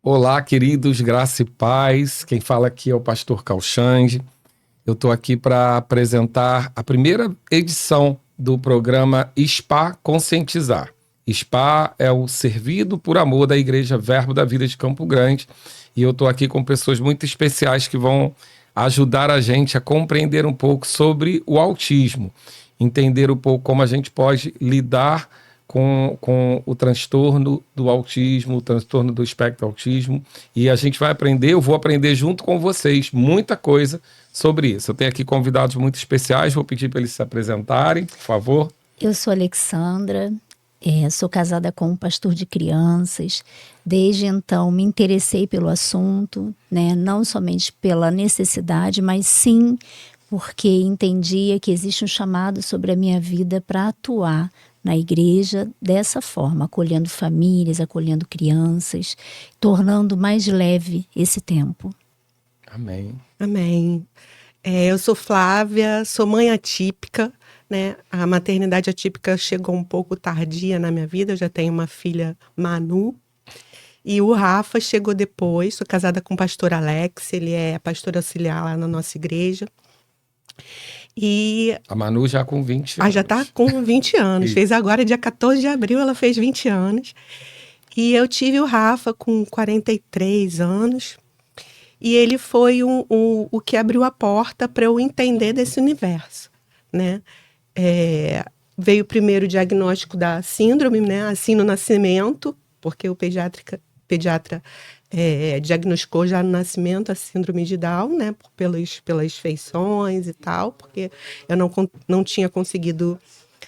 Olá, queridos, graça e paz. Quem fala aqui é o pastor Calxange. Eu estou aqui para apresentar a primeira edição do programa SPA Conscientizar. SPA é o Servido por Amor da Igreja Verbo da Vida de Campo Grande. E eu estou aqui com pessoas muito especiais que vão ajudar a gente a compreender um pouco sobre o autismo, entender um pouco como a gente pode lidar com o transtorno do autismo, o transtorno do espectro autismo. E a gente vai aprender, eu vou aprender junto com vocês muita coisa sobre isso. Eu tenho aqui convidados muito especiais, vou pedir para eles se apresentarem, por favor. Eu sou Alexandra, sou casada com um pastor de crianças. Desde então me interessei pelo assunto, né? Não somente pela necessidade, mas sim porque entendia que existe um chamado sobre a minha vida para atuar na igreja dessa forma, acolhendo famílias, acolhendo crianças, tornando mais leve esse tempo. Amém. Amém. Eu sou Flávia, sou mãe atípica, né? A maternidade atípica chegou um pouco tardia na minha vida, eu já tenho uma filha, Manu, e o Rafa chegou depois. Sou casada com o pastor Alex, ele é pastor auxiliar lá na nossa igreja. E a Manu já com 20 anos. Já está com 20 anos, fez agora, dia 14 de abril, ela fez 20 anos. E eu tive o Rafa com 43 anos. E ele foi o que abriu a porta para eu entender desse universo, né? Veio primeiro o diagnóstico da síndrome, né? Assim no nascimento, porque o pediatra diagnosticou já no nascimento a síndrome de Down, né? Pelas feições e tal, porque eu não tinha conseguido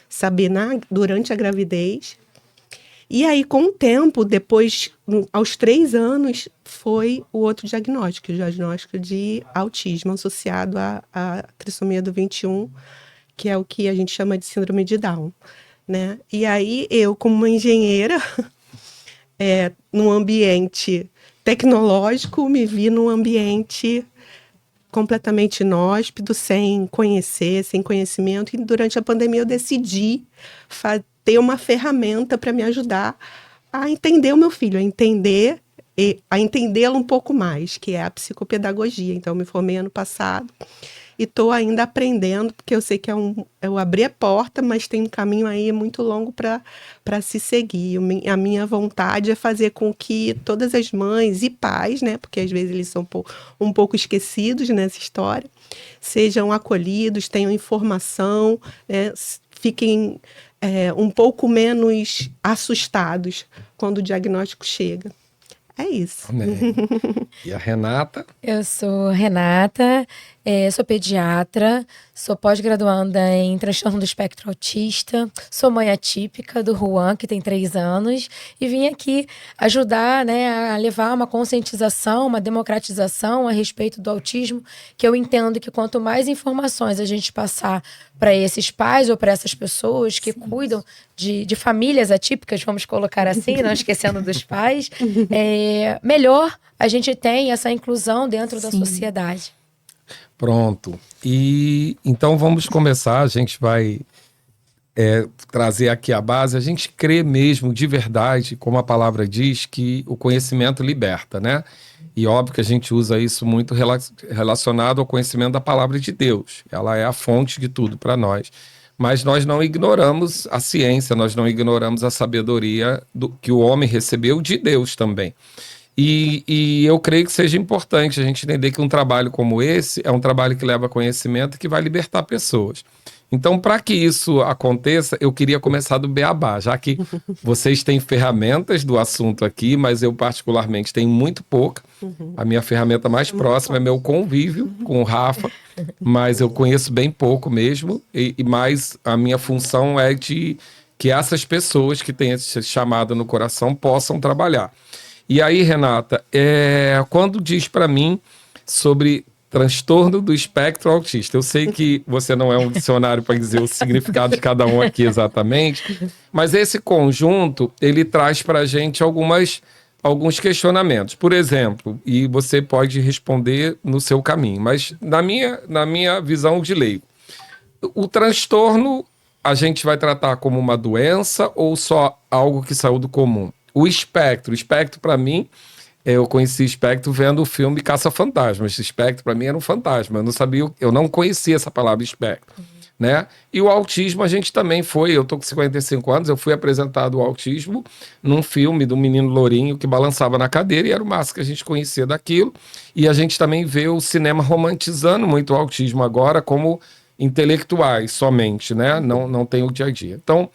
saber durante a gravidez. E aí, com o tempo, depois, aos 3 anos, foi o outro diagnóstico, o diagnóstico de autismo associado à trissomia do 21, que é o que a gente chama de síndrome de Down, né? E aí, eu, como uma engenheira, num ambiente tecnológico, me vi num ambiente completamente inóspito, sem conhecer, sem conhecimento, e durante a pandemia eu decidi ter uma ferramenta para me ajudar a entender o meu filho, a entendê-lo um pouco mais, que é a psicopedagogia. Então, eu me formei ano passado e estou ainda aprendendo, porque eu sei que eu abri a porta, mas tem um caminho aí muito longo para se seguir. A minha vontade é fazer com que todas as mães e pais, né, porque às vezes eles são um pouco esquecidos nessa história, sejam acolhidos, tenham informação, né, fiquem um pouco menos assustados quando o diagnóstico chega. É isso. Amém. E a Renata? Eu sou Renata, sou pediatra, sou pós-graduanda em transtorno do espectro autista, sou mãe atípica do Juan, que tem 3 anos, e vim aqui ajudar, né, a levar uma conscientização, uma democratização a respeito do autismo, que eu entendo que quanto mais informações a gente passar para esses pais ou para essas pessoas que cuidam de famílias atípicas, vamos colocar assim, não esquecendo dos pais, melhor a gente tem essa inclusão dentro da sociedade. Pronto. E então vamos começar, a gente vai trazer aqui a base. A gente crê mesmo de verdade, como a palavra diz, que o conhecimento liberta, né? E óbvio que a gente usa isso muito relacionado ao conhecimento da palavra de Deus. Ela é a fonte de tudo para nós. Mas nós não ignoramos a ciência, nós não ignoramos a sabedoria que o homem recebeu de Deus também. E eu creio que seja importante a gente entender que um trabalho como esse é um trabalho que leva conhecimento e que vai libertar pessoas. Então, para que isso aconteça, eu queria começar do beabá, já que vocês têm ferramentas do assunto aqui, mas eu particularmente tenho muito pouca. A minha ferramenta mais próxima é meu convívio com o Rafa, mas eu conheço bem pouco mesmo, e mais a minha função é de que essas pessoas que têm esse chamado no coração possam trabalhar. E aí, Renata, quando diz para mim sobre transtorno do espectro autista, eu sei que você não é um dicionário para dizer o significado de cada um aqui exatamente, mas esse conjunto, ele traz para a gente alguns questionamentos. Por exemplo, e você pode responder no seu caminho, mas na minha visão de leigo, o transtorno a gente vai tratar como uma doença ou só algo que saiu do comum? O espectro para mim, eu conheci espectro vendo o filme Caça-Fantasmas. Espectro, para mim, era um fantasma. Eu não sabia, eu não conhecia essa palavra espectro. Né? E o autismo a gente também foi, eu tô com 55 anos, eu fui apresentado o autismo num filme do menino lourinho que balançava na cadeira e era o máximo que a gente conhecia daquilo. E a gente também vê o cinema romantizando muito o autismo agora como intelectuais somente, né? Não tem o dia a dia. Então,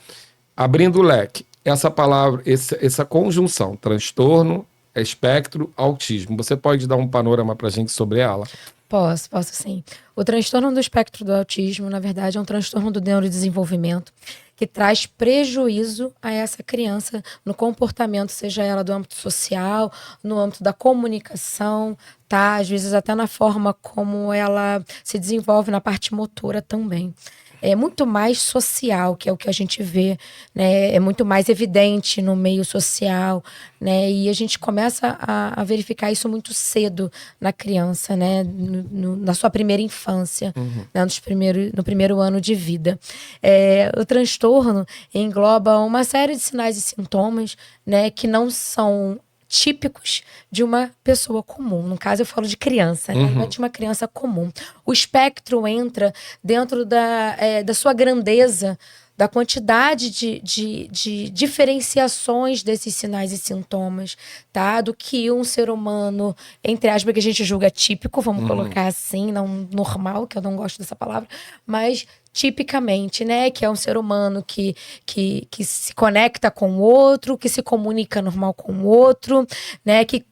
abrindo o leque, essa palavra, essa conjunção, transtorno, espectro, autismo, você pode dar um panorama pra gente sobre ela? Posso sim. O transtorno do espectro do autismo, na verdade, é um transtorno do neurodesenvolvimento que traz prejuízo a essa criança no comportamento, seja ela do âmbito social, no âmbito da comunicação, tá? Às vezes até na forma como ela se desenvolve na parte motora também. É muito mais social, que é o que a gente vê, né? É muito mais evidente no meio social, né? E a gente começa a verificar isso muito cedo na criança, né? Na sua primeira infância, né? No primeiro ano de vida. O transtorno engloba uma série de sinais e sintomas, né? Que não são típicos de uma pessoa comum. No caso, eu falo de criança, né? Não é de uma criança comum. O espectro entra dentro da sua grandeza, da quantidade de diferenciações desses sinais e sintomas, tá? Do que um ser humano, entre aspas, que a gente julga típico, vamos colocar assim, não normal, que eu não gosto dessa palavra, mas tipicamente, né? Que é um ser humano que se conecta com o outro, que se comunica normal com o outro, né? Que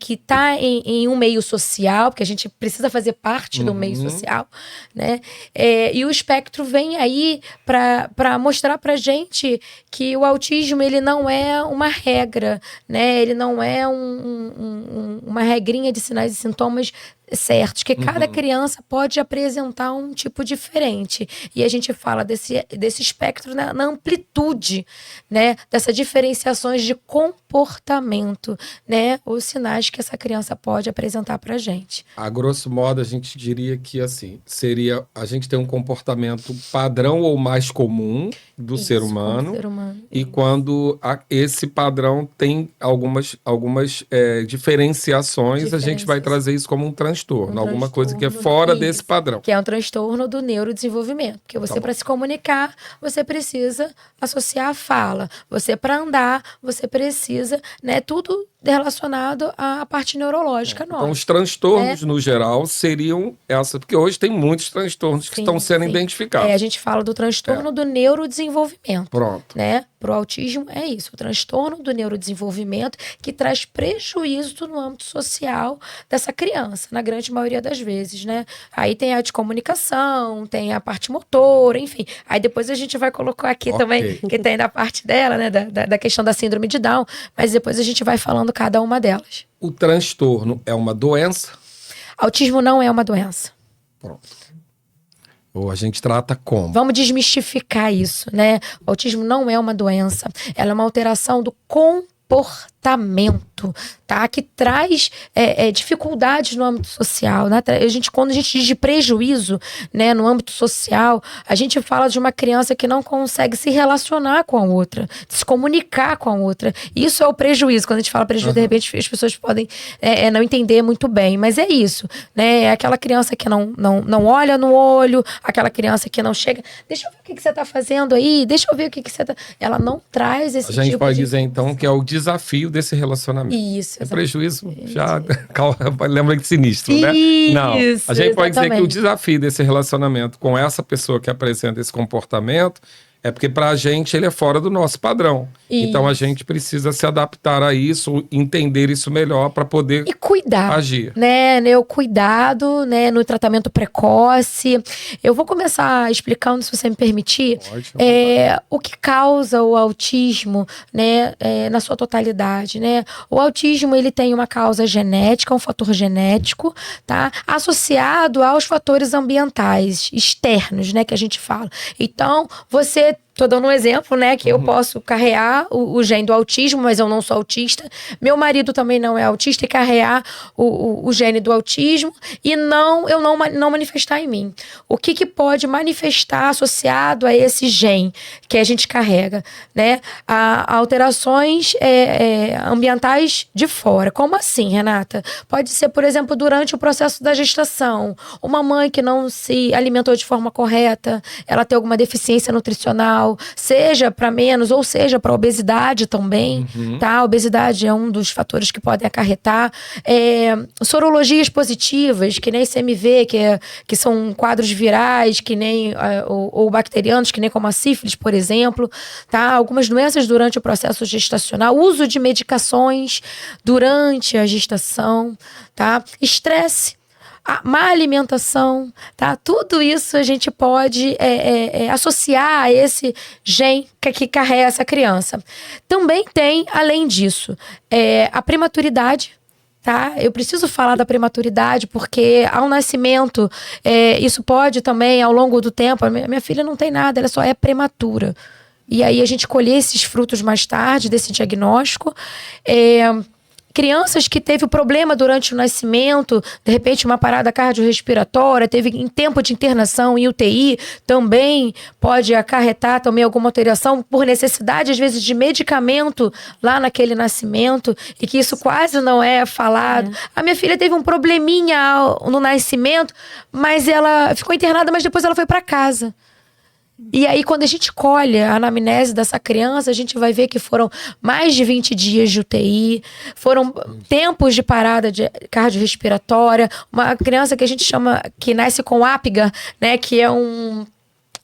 está em um meio social, porque a gente precisa fazer parte do meio social, né? E o espectro vem aí para mostrar para gente que o autismo ele não é uma regra, né? Ele não é uma regrinha de sinais e sintomas certos, que cada criança pode apresentar um tipo diferente. E a gente fala desse espectro na amplitude, né? Dessas diferenciações de comportamento, né? Os sinais que essa criança pode apresentar pra gente. A grosso modo, a gente diria que assim, seria a gente tem um comportamento padrão ou mais comum do ser humano. E quando esse padrão tem algumas diferenciações, a gente vai trazer isso como um transtorno, alguma coisa que é fora desse padrão. Que é um transtorno do neurodesenvolvimento. Porque você, para se comunicar, você precisa associar a fala. Você, para andar, você precisa, né? Tudo relacionado à parte neurológica nossa. Então, os transtornos, no geral, seriam essa... Porque hoje tem muitos transtornos que estão sendo identificados. A gente fala do transtorno do neurodesenvolvimento. Pronto. Né? Para o autismo é isso, o transtorno do neurodesenvolvimento que traz prejuízo no âmbito social dessa criança, na grande maioria das vezes, né? Aí tem a de comunicação, tem a parte motora, enfim. Aí depois a gente vai colocar aqui também, que tem da parte dela, né? Da questão da síndrome de Down, mas depois a gente vai falando cada uma delas. O transtorno é uma doença? Autismo não é uma doença. Pronto. Ou a gente trata como? Vamos desmistificar isso, né? O autismo não é uma doença. Ela é uma alteração do comportamento, tá? Que traz dificuldades no âmbito social, né? Quando a gente diz de prejuízo, né, no âmbito social, a gente fala de uma criança que não consegue se relacionar com a outra, se comunicar com a outra. Isso é o prejuízo. Quando a gente fala prejuízo, de repente as pessoas podem não entender muito bem, mas é isso, né? É aquela criança que não olha no olho, aquela criança que não chega, deixa eu ver o que você está fazendo aí, deixa eu ver o que você está... Ela não traz esse tipo de... A gente pode dizer, então, que é o desafio desse relacionamento. Isso, é prejuízo, já lembra de sinistro, né? Não, a gente pode dizer que o desafio desse relacionamento com essa pessoa que apresenta esse comportamento é porque pra gente ele é fora do nosso padrão. Isso. Então a gente precisa se adaptar a isso, entender isso melhor para poder e cuidar, agir. Né? O cuidado, né? No tratamento precoce. Eu vou começar explicando, se você me permitir, o que causa o autismo, né? Na sua totalidade, né? O autismo, ele tem uma causa genética, um fator genético, tá? Associado aos fatores ambientais externos, né? Que a gente fala. Então, você tô dando um exemplo, né? Que eu posso carrear o gene do autismo, mas eu não sou autista. Meu marido também não é autista e carrear o gene do autismo e eu não manifestar em mim. O que pode manifestar associado a esse gene que a gente carrega, né? Alterações ambientais de fora. Como assim, Renata? Pode ser, por exemplo, durante o processo da gestação. Uma mãe que não se alimentou de forma correta, ela tem alguma deficiência nutricional, seja para menos ou seja para obesidade também, tá? A obesidade é um dos fatores que podem acarretar. Sorologias positivas, que nem CMV, que são quadros virais, que nem ou bacterianos, que nem como a sífilis, por exemplo, tá? Algumas doenças durante o processo gestacional, uso de medicações durante a gestação, tá? Estresse, a má alimentação, tá? Tudo isso a gente pode associar a esse gene que carrega essa criança. Também tem, além disso, a prematuridade. Tá? Eu preciso falar da prematuridade porque ao nascimento, isso pode também, ao longo do tempo, a minha filha não tem nada, ela só é prematura. E aí a gente colher esses frutos mais tarde desse diagnóstico. Crianças que teve o problema durante o nascimento, de repente uma parada cardiorrespiratória, teve em tempo de internação em UTI, também pode acarretar também alguma alteração por necessidade, às vezes, de medicamento lá naquele nascimento, e que isso quase não é falado. A minha filha teve um probleminha no nascimento, mas ela ficou internada, mas depois ela foi para casa. E aí, quando a gente colhe a anamnese dessa criança, a gente vai ver que foram mais de 20 dias de UTI, foram tempos de parada cardiorrespiratória, uma criança que a gente chama, que nasce com Apgar, né, que é um...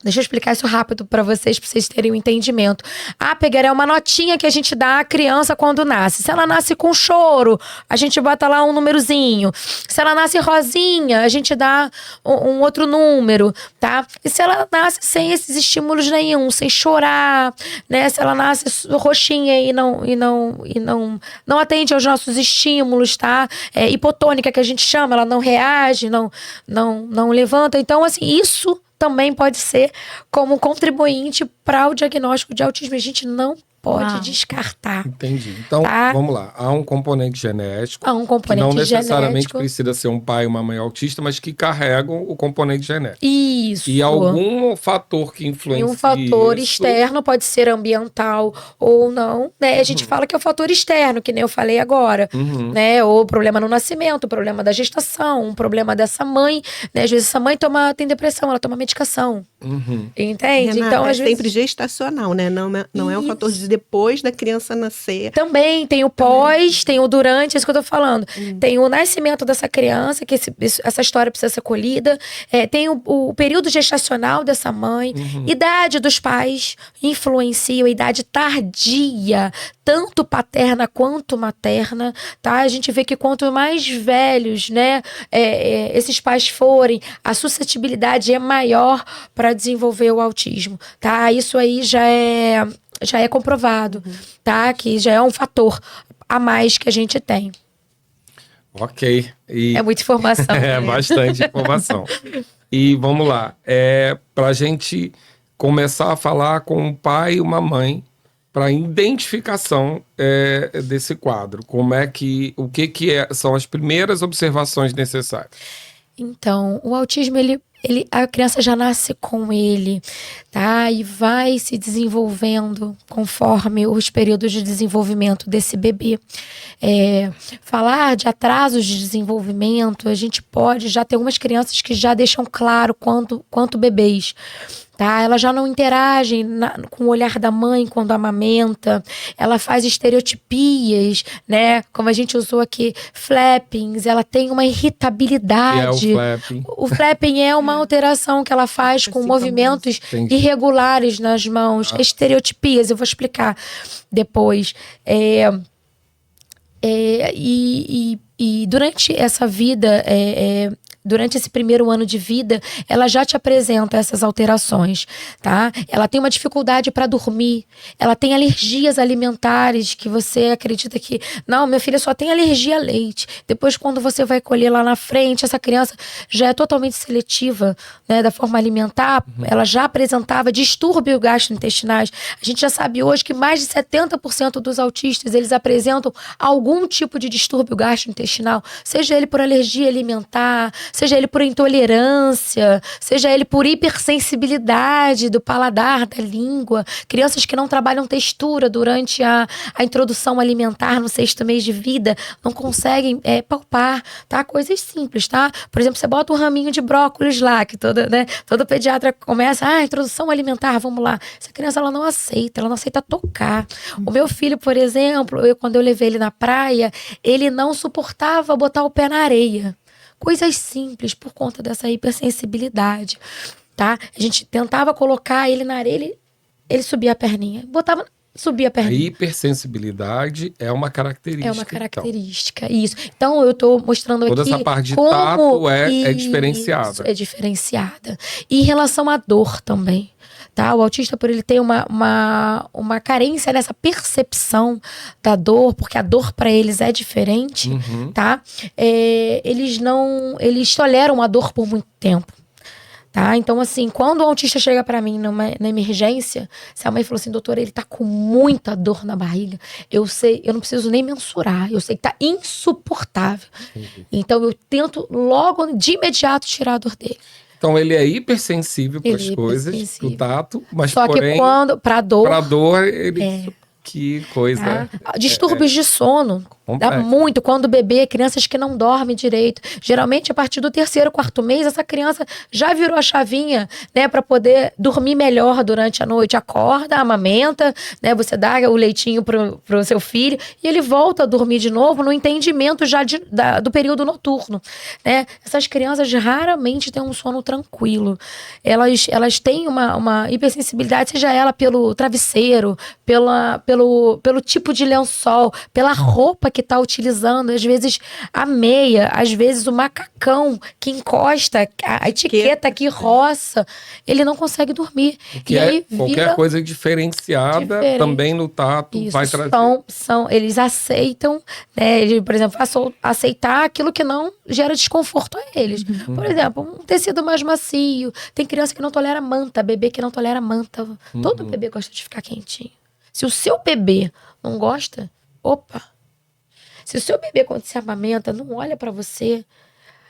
Deixa eu explicar isso rápido para vocês terem um entendimento. A Apgar é uma notinha que a gente dá à criança quando nasce. Se ela nasce com choro, a gente bota lá um númerozinho. Se ela nasce rosinha, a gente dá um outro número, tá? E se ela nasce sem esses estímulos nenhum, sem chorar, né? Se ela nasce roxinha e não atende aos nossos estímulos, tá? Hipotônica, que a gente chama, ela não reage, não levanta. Então, assim, isso também pode ser como contribuinte para o diagnóstico de autismo. A gente não pode descartar. Entendi. Então, vamos lá. Há um componente genético. Há um componente que não necessariamente genético. precisa ser um pai e uma mãe autista, mas que carregam o componente genético. Isso. E algum fator que influencia um fator isso... externo, pode ser ambiental ou não, né? A gente fala que é o fator externo, que nem eu falei agora, né? Ou problema no nascimento, problema da gestação, um problema dessa mãe, né? Às vezes essa mãe tem depressão, ela toma medicação. Entende? Renata, Então, às vezes... sempre gestacional, né? Não é um fator de depois da criança nascer. Também tem o pós, tem o durante, é isso que eu tô falando. Tem o nascimento dessa criança, que essa história precisa ser colhida. Tem o período gestacional dessa mãe. Idade dos pais influencia, a idade tardia, tanto paterna quanto materna, tá? A gente vê que quanto mais velhos, né, esses pais forem, a suscetibilidade é maior para desenvolver o autismo, tá? Isso aí já é comprovado, tá? Que já é um fator a mais que a gente tem. Ok. É muita informação. Bastante informação. E vamos lá. Para a gente começar a falar com um pai e uma mãe para identificação desse quadro. O que são as primeiras observações necessárias? Então, o autismo, a criança já nasce com ele, tá? E vai se desenvolvendo conforme os períodos de desenvolvimento desse bebê. Falar de atrasos de desenvolvimento, a gente pode já ter algumas crianças que já deixam claro quanto bebês. Tá? Ela já não interage com o olhar da mãe quando amamenta, ela faz estereotipias, né? Como a gente usou aqui, flappings, ela tem uma irritabilidade. Que é o flapping? O flapping é uma alteração que ela faz com movimentos irregulares nas mãos, estereotipias, eu vou explicar depois. E durante essa vida durante esse primeiro ano de vida, ela já te apresenta essas alterações, tá? Ela tem uma dificuldade para dormir, ela tem alergias alimentares que você acredita que, não, minha filha só tem alergia a leite. Depois, quando você vai colher lá na frente, essa criança já é totalmente seletiva, né, da forma alimentar, ela já apresentava distúrbios gastrointestinais. A gente já sabe hoje que mais de 70% dos autistas, eles apresentam algum tipo de distúrbio gastrointestinal, seja ele por alergia alimentar, seja ele por intolerância, seja ele por hipersensibilidade do paladar, da língua. Crianças que não trabalham textura durante a introdução alimentar no 6º mês de vida, não conseguem palpar, tá? Coisas simples, tá? Por exemplo, você bota um raminho de brócolis lá, que todo pediatra começa, introdução alimentar, vamos lá. Essa criança, ela não aceita tocar. O meu filho, por exemplo, quando eu levei ele na praia, ele não suportava botar o pé na areia. Coisas simples por conta dessa hipersensibilidade, tá? A gente tentava colocar ele na areia, ele subia a perninha, subia a perninha. A hipersensibilidade é uma característica. É uma característica, isso. Então, eu tô mostrando toda aqui essa parte de como tato é diferenciada. Isso, é diferenciada. E em relação à dor também. Tá? O autista, por ele ter uma carência nessa percepção da dor, porque a dor para eles é diferente, tá? Eles toleram a dor por muito tempo. Tá? Então, assim, quando o autista chega para mim na emergência, se a mãe falou assim, doutora, ele tá com muita dor na barriga, eu sei, eu não preciso nem mensurar, eu sei que tá insuportável. Então, eu tento logo, de imediato, tirar a dor dele. Então, ele é hipersensível para as coisas, pro tato, mas só porém, que quando, pra dor, ele... Que coisa. Distúrbios de sono. Dá muito quando o bebê, crianças que não dormem direito. Geralmente, a partir do 3º, 4º mês, essa criança já virou a chavinha, né, para poder dormir melhor durante a noite. Acorda, amamenta, né, você dá o leitinho pro seu filho e ele volta a dormir de novo no entendimento já do período noturno, né? Essas crianças raramente têm um sono tranquilo. Elas têm uma hipersensibilidade, seja ela pelo travesseiro, pelo tipo de lençol, pela roupa que está utilizando, às vezes a meia, às vezes o macacão que encosta, a etiqueta que roça, ele não consegue dormir. E aí qualquer coisa diferenciada também no tato isso, vai trazer. Eles aceitam, né? Ele, por exemplo, aceitar aquilo que não gera desconforto a eles. Por exemplo, um tecido mais macio. Tem criança que não tolera manta, bebê que não tolera manta. Todo bebê gosta de ficar quentinho. Se o seu bebê não gosta, se o seu bebê, quando se amamenta, não olha pra você,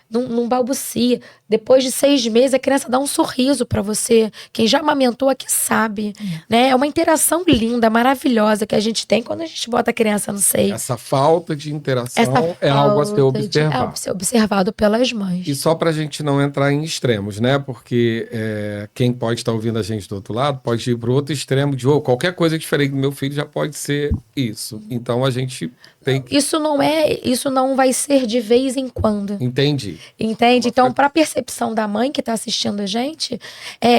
não balbucia, depois de 6 meses a criança dá um sorriso pra você. Quem já amamentou aqui sabe, né? É uma interação linda, maravilhosa que a gente tem quando a gente bota a criança no seio. Essa falta de interação é algo a ser observado. É ser observado pelas mães. E só pra gente não entrar em extremos, né? Porque quem pode estar ouvindo a gente do outro lado pode ir pro outro extremo de qualquer coisa diferente do meu filho já pode ser isso. Então a gente tem que... Isso não vai ser de vez em quando. Entendi. Entende? Então, para a percepção da mãe que está assistindo a gente,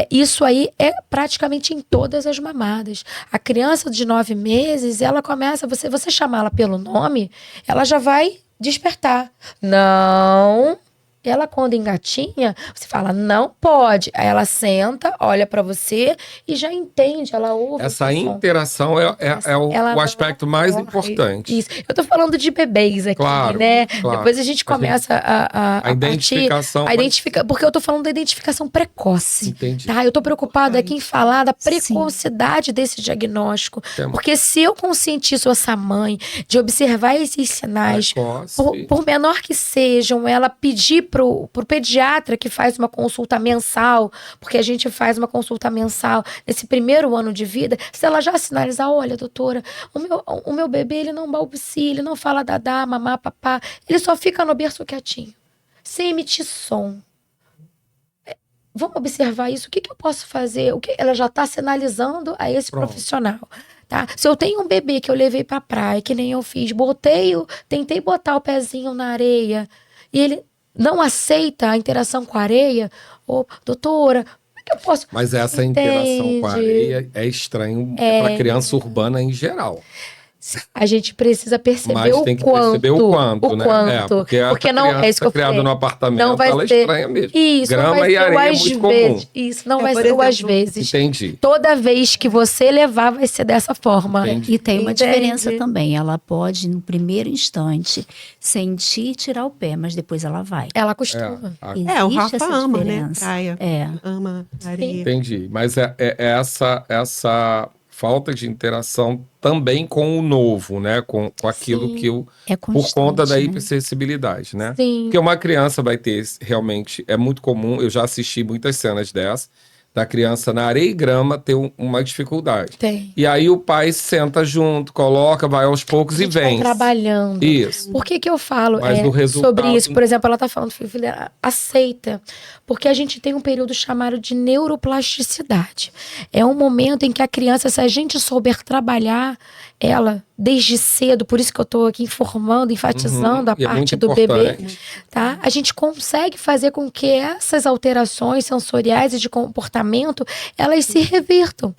isso aí é praticamente em todas as mamadas. A criança de 9 meses, ela começa, você chamar ela pelo nome, ela já vai despertar. Não. Ela, quando engatinha, você fala, não pode. Aí ela senta, olha pra você e já entende, ela ouve. Essa interação é o aspecto mais importante. Isso. Eu tô falando de bebês aqui, né? Claro. Depois a gente começa a identificação. Porque eu tô falando da identificação precoce. Entendi. Tá? Eu tô preocupada aqui em falar da precocidade desse diagnóstico. Porque se eu conscientizo essa mãe de observar esses sinais, por menor que sejam, ela pedir pro pediatra que faz uma consulta mensal, porque a gente faz uma consulta mensal nesse primeiro ano de vida, se ela já sinalizar, olha, doutora, o meu bebê, ele não balbucia, ele não fala dadá, mamá, papá, ele só fica no berço quietinho, sem emitir som. Vamos observar isso, o que eu posso fazer? Ela já está sinalizando a esse profissional. Tá? Se eu tenho um bebê que eu levei pra praia, que nem eu fiz, tentei botar o pezinho na areia, e ele não aceita a interação com a areia, doutora, como é que eu posso... Mas essa interação com a areia é estranho para criança urbana em geral. A gente precisa perceber Mas o tem que quanto. perceber o quanto, né? Quanto. Porque não é isso que eu criada falei. no apartamento, Não vai ela ser estranha mesmo. Isso, não Grama vai e ser o areia é às muito vezes. comum. Isso, não vai por ser o às exemplo, vezes. Entendi. Toda vez que você levar, vai ser dessa forma. Entendi. E tem uma Entende? diferença também. Ela pode, no primeiro instante, sentir tirar o pé, mas depois ela vai. Ela costuma. O Existe Rafa essa ama, né? diferença. Praia. É. Ama areia. Entendi. Mas é essa falta de interação também com o novo, né? Com aquilo Sim. que eu... É Por constante, conta da né? hipersensibilidade, né? Sim. Porque uma criança vai ter, realmente, é muito comum, eu já assisti muitas cenas dessas, da criança na areia e grama ter uma dificuldade. Tem. E aí o pai senta junto, coloca, vai aos poucos A e gente vai vem. trabalhando. Isso. Por que eu falo Mas no resultado- sobre isso? Por exemplo, ela está falando, filha, aceita. Porque a gente tem um período chamado de neuroplasticidade. É um momento em que a criança, se a gente souber trabalhar ela desde cedo, por isso que eu estou aqui informando, enfatizando a E é parte muito do bebê, importante. tá? A gente consegue fazer com que essas alterações sensoriais e de comportamento, elas se revirtam,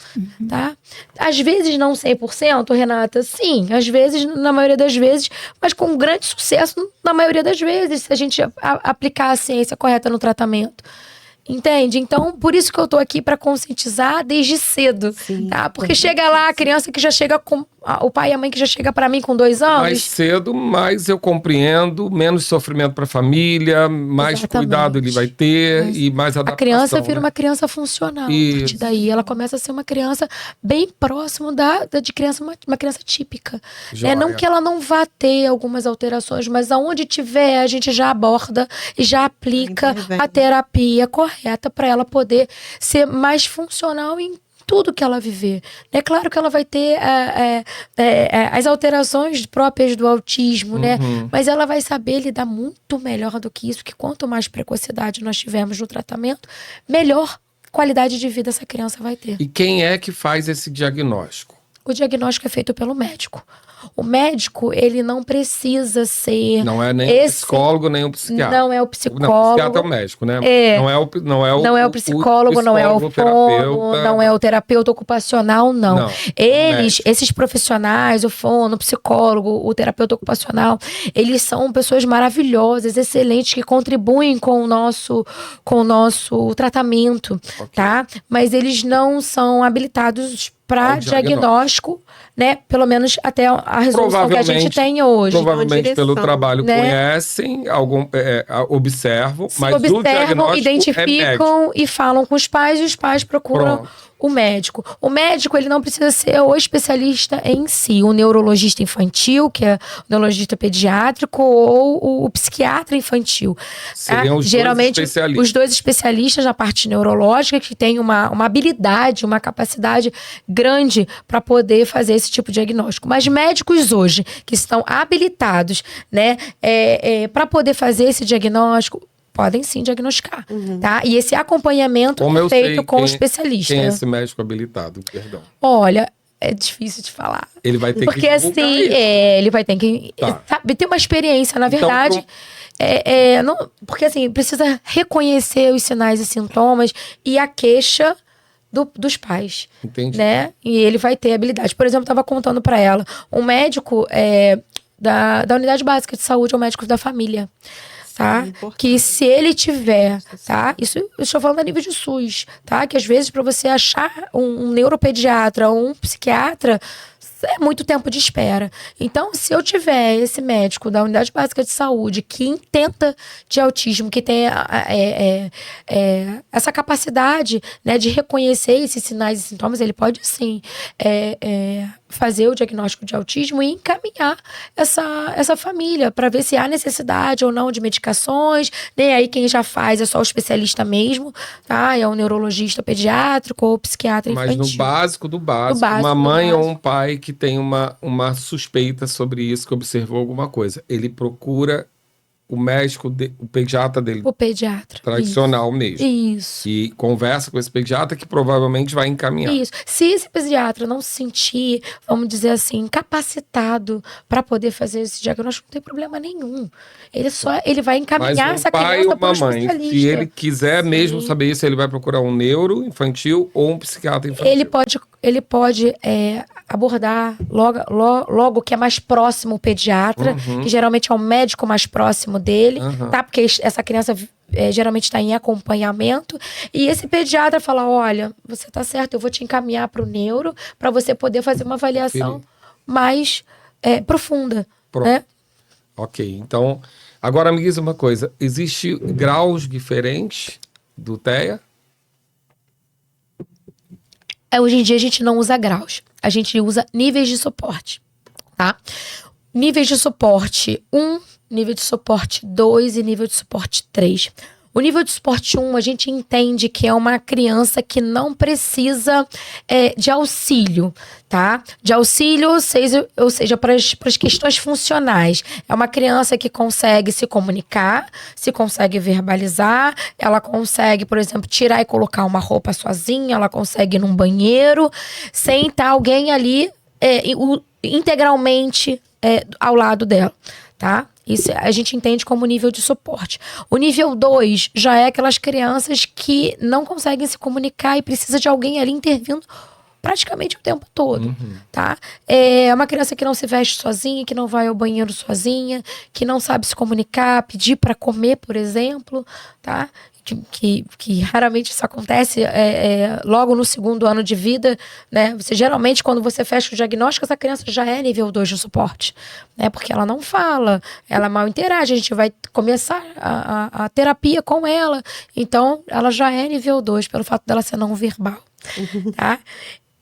tá? Às vezes não 100%, Renata, sim, às vezes, na maioria das vezes, mas com grande sucesso na maioria das vezes, se a gente aplicar a ciência correta no tratamento. Entende? Então, por isso que eu tô aqui para conscientizar desde cedo, tá? Porque chega lá a criança que já chega com... O pai e a mãe que já chega para mim com 2 anos... Mais cedo, mais eu compreendo, menos sofrimento para a família, mais Exatamente. cuidado ele vai ter e mais adaptação. A criança vira né? uma criança funcional. A Isso. partir daí, ela começa a ser uma criança bem próximo de criança, uma criança típica. Joia. Não que ela não vá ter algumas alterações, mas aonde tiver, a gente já aborda e já aplica Intervém. a terapia correta para ela poder ser mais funcional em tudo que ela viver. É claro que ela vai ter as alterações próprias do autismo, né? Mas ela vai saber lidar muito melhor do que isso, que quanto mais precocidade nós tivermos no tratamento, melhor qualidade de vida essa criança vai ter. E quem é que faz esse diagnóstico? O diagnóstico é feito pelo médico. O médico, ele não precisa ser... Não é nem o psicólogo, nem o psiquiatra. Não é o Não, o psiquiatra psiquiatra é o médico, né? É. Não é o psicólogo, não é o fono, terapeuta. não é o terapeuta ocupacional, não. Não, Eles, médico. esses profissionais, o fono, o psicólogo, o terapeuta ocupacional, eles são pessoas maravilhosas, excelentes, que contribuem com o nosso tratamento, tá? Mas eles não são habilitados para Ao diagnóstico, né? Pelo menos até a resolução que a gente tem hoje. Provavelmente direção, pelo trabalho né? conhecem, observam, Se mas o observam, diagnóstico é médico. identificam e falam com os pais, e os pais procuram Pronto. o médico. O médico, ele não precisa ser o especialista em si, o neurologista infantil, que é o neurologista pediátrico, ou o psiquiatra infantil. Seriam os Geralmente, dois especialistas. os dois especialistas na parte neurológica, que têm uma habilidade, uma capacidade grande para poder fazer esse tipo de diagnóstico. Mas médicos hoje, que estão habilitados, né, para poder fazer esse diagnóstico, podem sim diagnosticar, tá? E esse acompanhamento Como é eu feito sei com o quem- especialista. Quem é esse médico habilitado? Perdão. Olha, é difícil de falar. Ele vai ter Porque que divulgar assim, isso. ele vai ter que Tá. ter uma experiência, na Então, verdade. Porque assim, precisa reconhecer os sinais e sintomas e a queixa dos pais. Entendi. Né? E ele vai ter habilidade. Por exemplo, eu estava contando para ela, um médico da unidade básica de saúde é um médico da família. Tá? importante. Que se ele tiver, tá? Isso eu estou falando a nível de SUS, tá? Que às vezes para você achar um neuropediatra ou um psiquiatra é muito tempo de espera. Então, se eu tiver esse médico da unidade básica de saúde que entenda de autismo, que tem essa capacidade, né, de reconhecer esses sinais e sintomas, ele pode sim fazer o diagnóstico de autismo e encaminhar essa família para ver se há necessidade ou não de medicações. Nem aí quem já faz é só o especialista mesmo, tá? É o neurologista pediátrico ou o psiquiatra Mas infantil. no básico do básico, uma mãe ou um pai que tem uma suspeita sobre isso, que observou alguma coisa, ele procura o médico, o pediatra dele, O pediatra. tradicional mesmo. Isso. E conversa com esse pediatra que provavelmente vai encaminhar. Isso. Se esse pediatra não se sentir, vamos dizer assim, capacitado para poder fazer esse diagnóstico, não tem problema nenhum. Ele vai Mas encaminhar um essa pai criança ou para uma um mãe, especialista. se ele quiser mesmo Sim. saber isso, ele vai procurar um neuro infantil ou um psiquiatra infantil. Ele pode ele pode abordar logo que é mais próximo o pediatra, que geralmente é o médico mais próximo dele, tá? Porque essa criança geralmente está em acompanhamento. E esse pediatra fala, olha, você tá certo, eu vou te encaminhar para o neuro para você poder fazer uma avaliação mais profunda, né? Ok, então, agora me diz uma coisa, existe graus diferentes do TEA? Hoje em dia a gente não usa graus, a gente usa níveis de suporte, tá? Níveis de suporte 1, nível de suporte 2 e nível de suporte 3. O nível de suporte 1, a gente entende que é uma criança que não precisa de auxílio, tá? De auxílio, ou seja, para as questões funcionais. É uma criança que consegue se comunicar, se consegue verbalizar, ela consegue, por exemplo, tirar e colocar uma roupa sozinha, ela consegue ir num banheiro, sem estar alguém ali integralmente ao lado dela, tá? Isso a gente entende como nível de suporte. O nível 2 já é aquelas crianças que não conseguem se comunicar e precisa de alguém ali intervindo praticamente o tempo todo, tá? É uma criança que não se veste sozinha, que não vai ao banheiro sozinha, que não sabe se comunicar, pedir para comer, por exemplo, tá? Que raramente isso acontece logo no 2º ano de vida, né? Geralmente, quando você fecha o diagnóstico, essa criança já é nível 2 de suporte, né? Porque ela não fala, ela mal interage, a gente vai começar a terapia com ela, então ela já é nível 2 pelo fato dela ser não verbal, tá?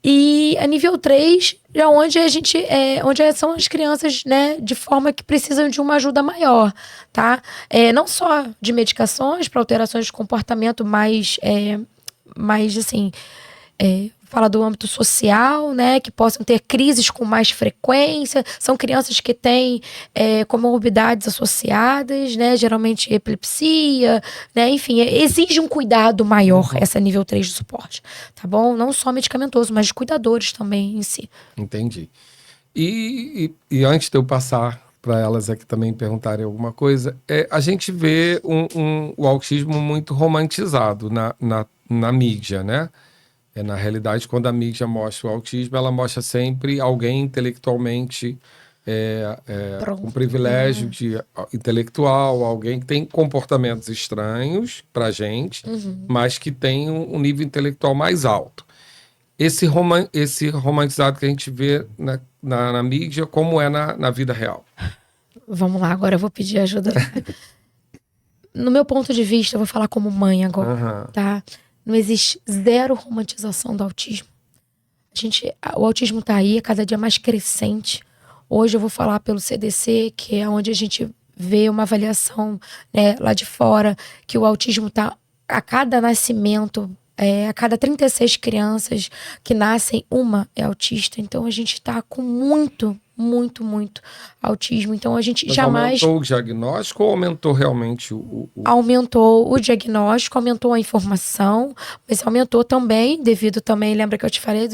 E a nível 3 é onde onde são as crianças, né, de forma que precisam de uma ajuda maior, tá? Não só de medicações para alterações de comportamento mais assim, fala do âmbito social, né, que possam ter crises com mais frequência, são crianças que têm comorbidades associadas, né, geralmente epilepsia, né, enfim, exige um cuidado maior essa nível 3 de suporte, tá bom? Não só medicamentoso, mas de cuidadores também em si. Entendi. E antes de eu passar para elas aqui também perguntarem alguma coisa, a gente vê o autismo muito romantizado na mídia, né? Na realidade, quando a mídia mostra o autismo, ela mostra sempre alguém intelectualmente com privilégio intelectual, alguém que tem comportamentos estranhos pra gente, mas que tem um nível intelectual mais alto. Esse romantizado que a gente vê na mídia, como é na vida real? Vamos lá, agora eu vou pedir ajuda. No meu ponto de vista, eu vou falar como mãe agora, tá? Não existe zero romantização do autismo. O autismo tá aí, é cada dia mais crescente. Hoje eu vou falar pelo CDC, que é onde a gente vê uma avaliação, né, lá de fora, que o autismo tá a cada nascimento, a cada 36 crianças que nascem, uma é autista. Então a gente tá com muito autismo. Então a gente jamais... Aumentou o diagnóstico ou aumentou realmente Aumentou o diagnóstico, aumentou a informação, mas aumentou também, devido também, lembra que eu te falei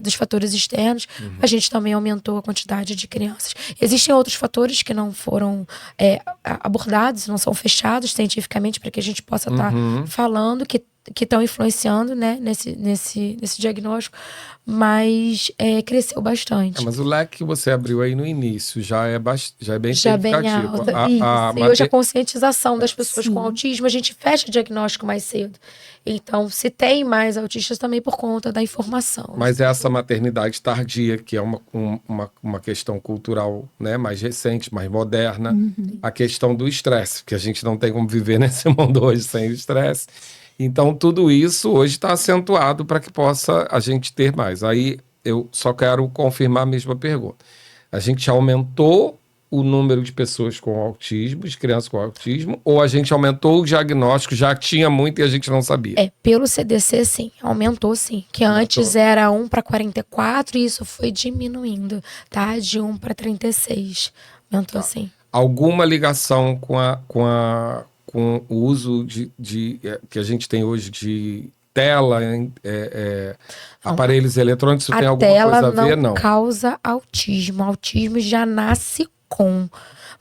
dos fatores externos, a gente também aumentou a quantidade de crianças. Existem outros fatores que não foram abordados, não são fechados cientificamente para que a gente possa estar falando, que estão influenciando, né, nesse diagnóstico, mas cresceu bastante. Mas o leque que você abriu aí no início já é bem significativo. E hoje a conscientização das pessoas com autismo, a gente fecha o diagnóstico mais cedo. Então, se tem mais autistas também por conta da informação. Mas essa maternidade tardia, que é uma questão cultural, né, mais recente, mais moderna, a questão do estresse, que a gente não tem como viver nesse mundo hoje sem o estresse. Então, tudo isso hoje está acentuado para que possa a gente ter mais. Aí, eu só quero confirmar a mesma pergunta. A gente aumentou o número de pessoas com autismo, de crianças com autismo, ou a gente aumentou o diagnóstico, já tinha muito e a gente não sabia? Pelo CDC, sim. Aumentou, sim. Que antes era 1 para 44 e isso foi diminuindo, tá? De 1 para 36. Aumentou, sim. Alguma ligação com o uso que a gente tem hoje de tela, aparelhos eletrônicos, isso tem alguma coisa a ver? Não causa autismo. Autismo já nasce com.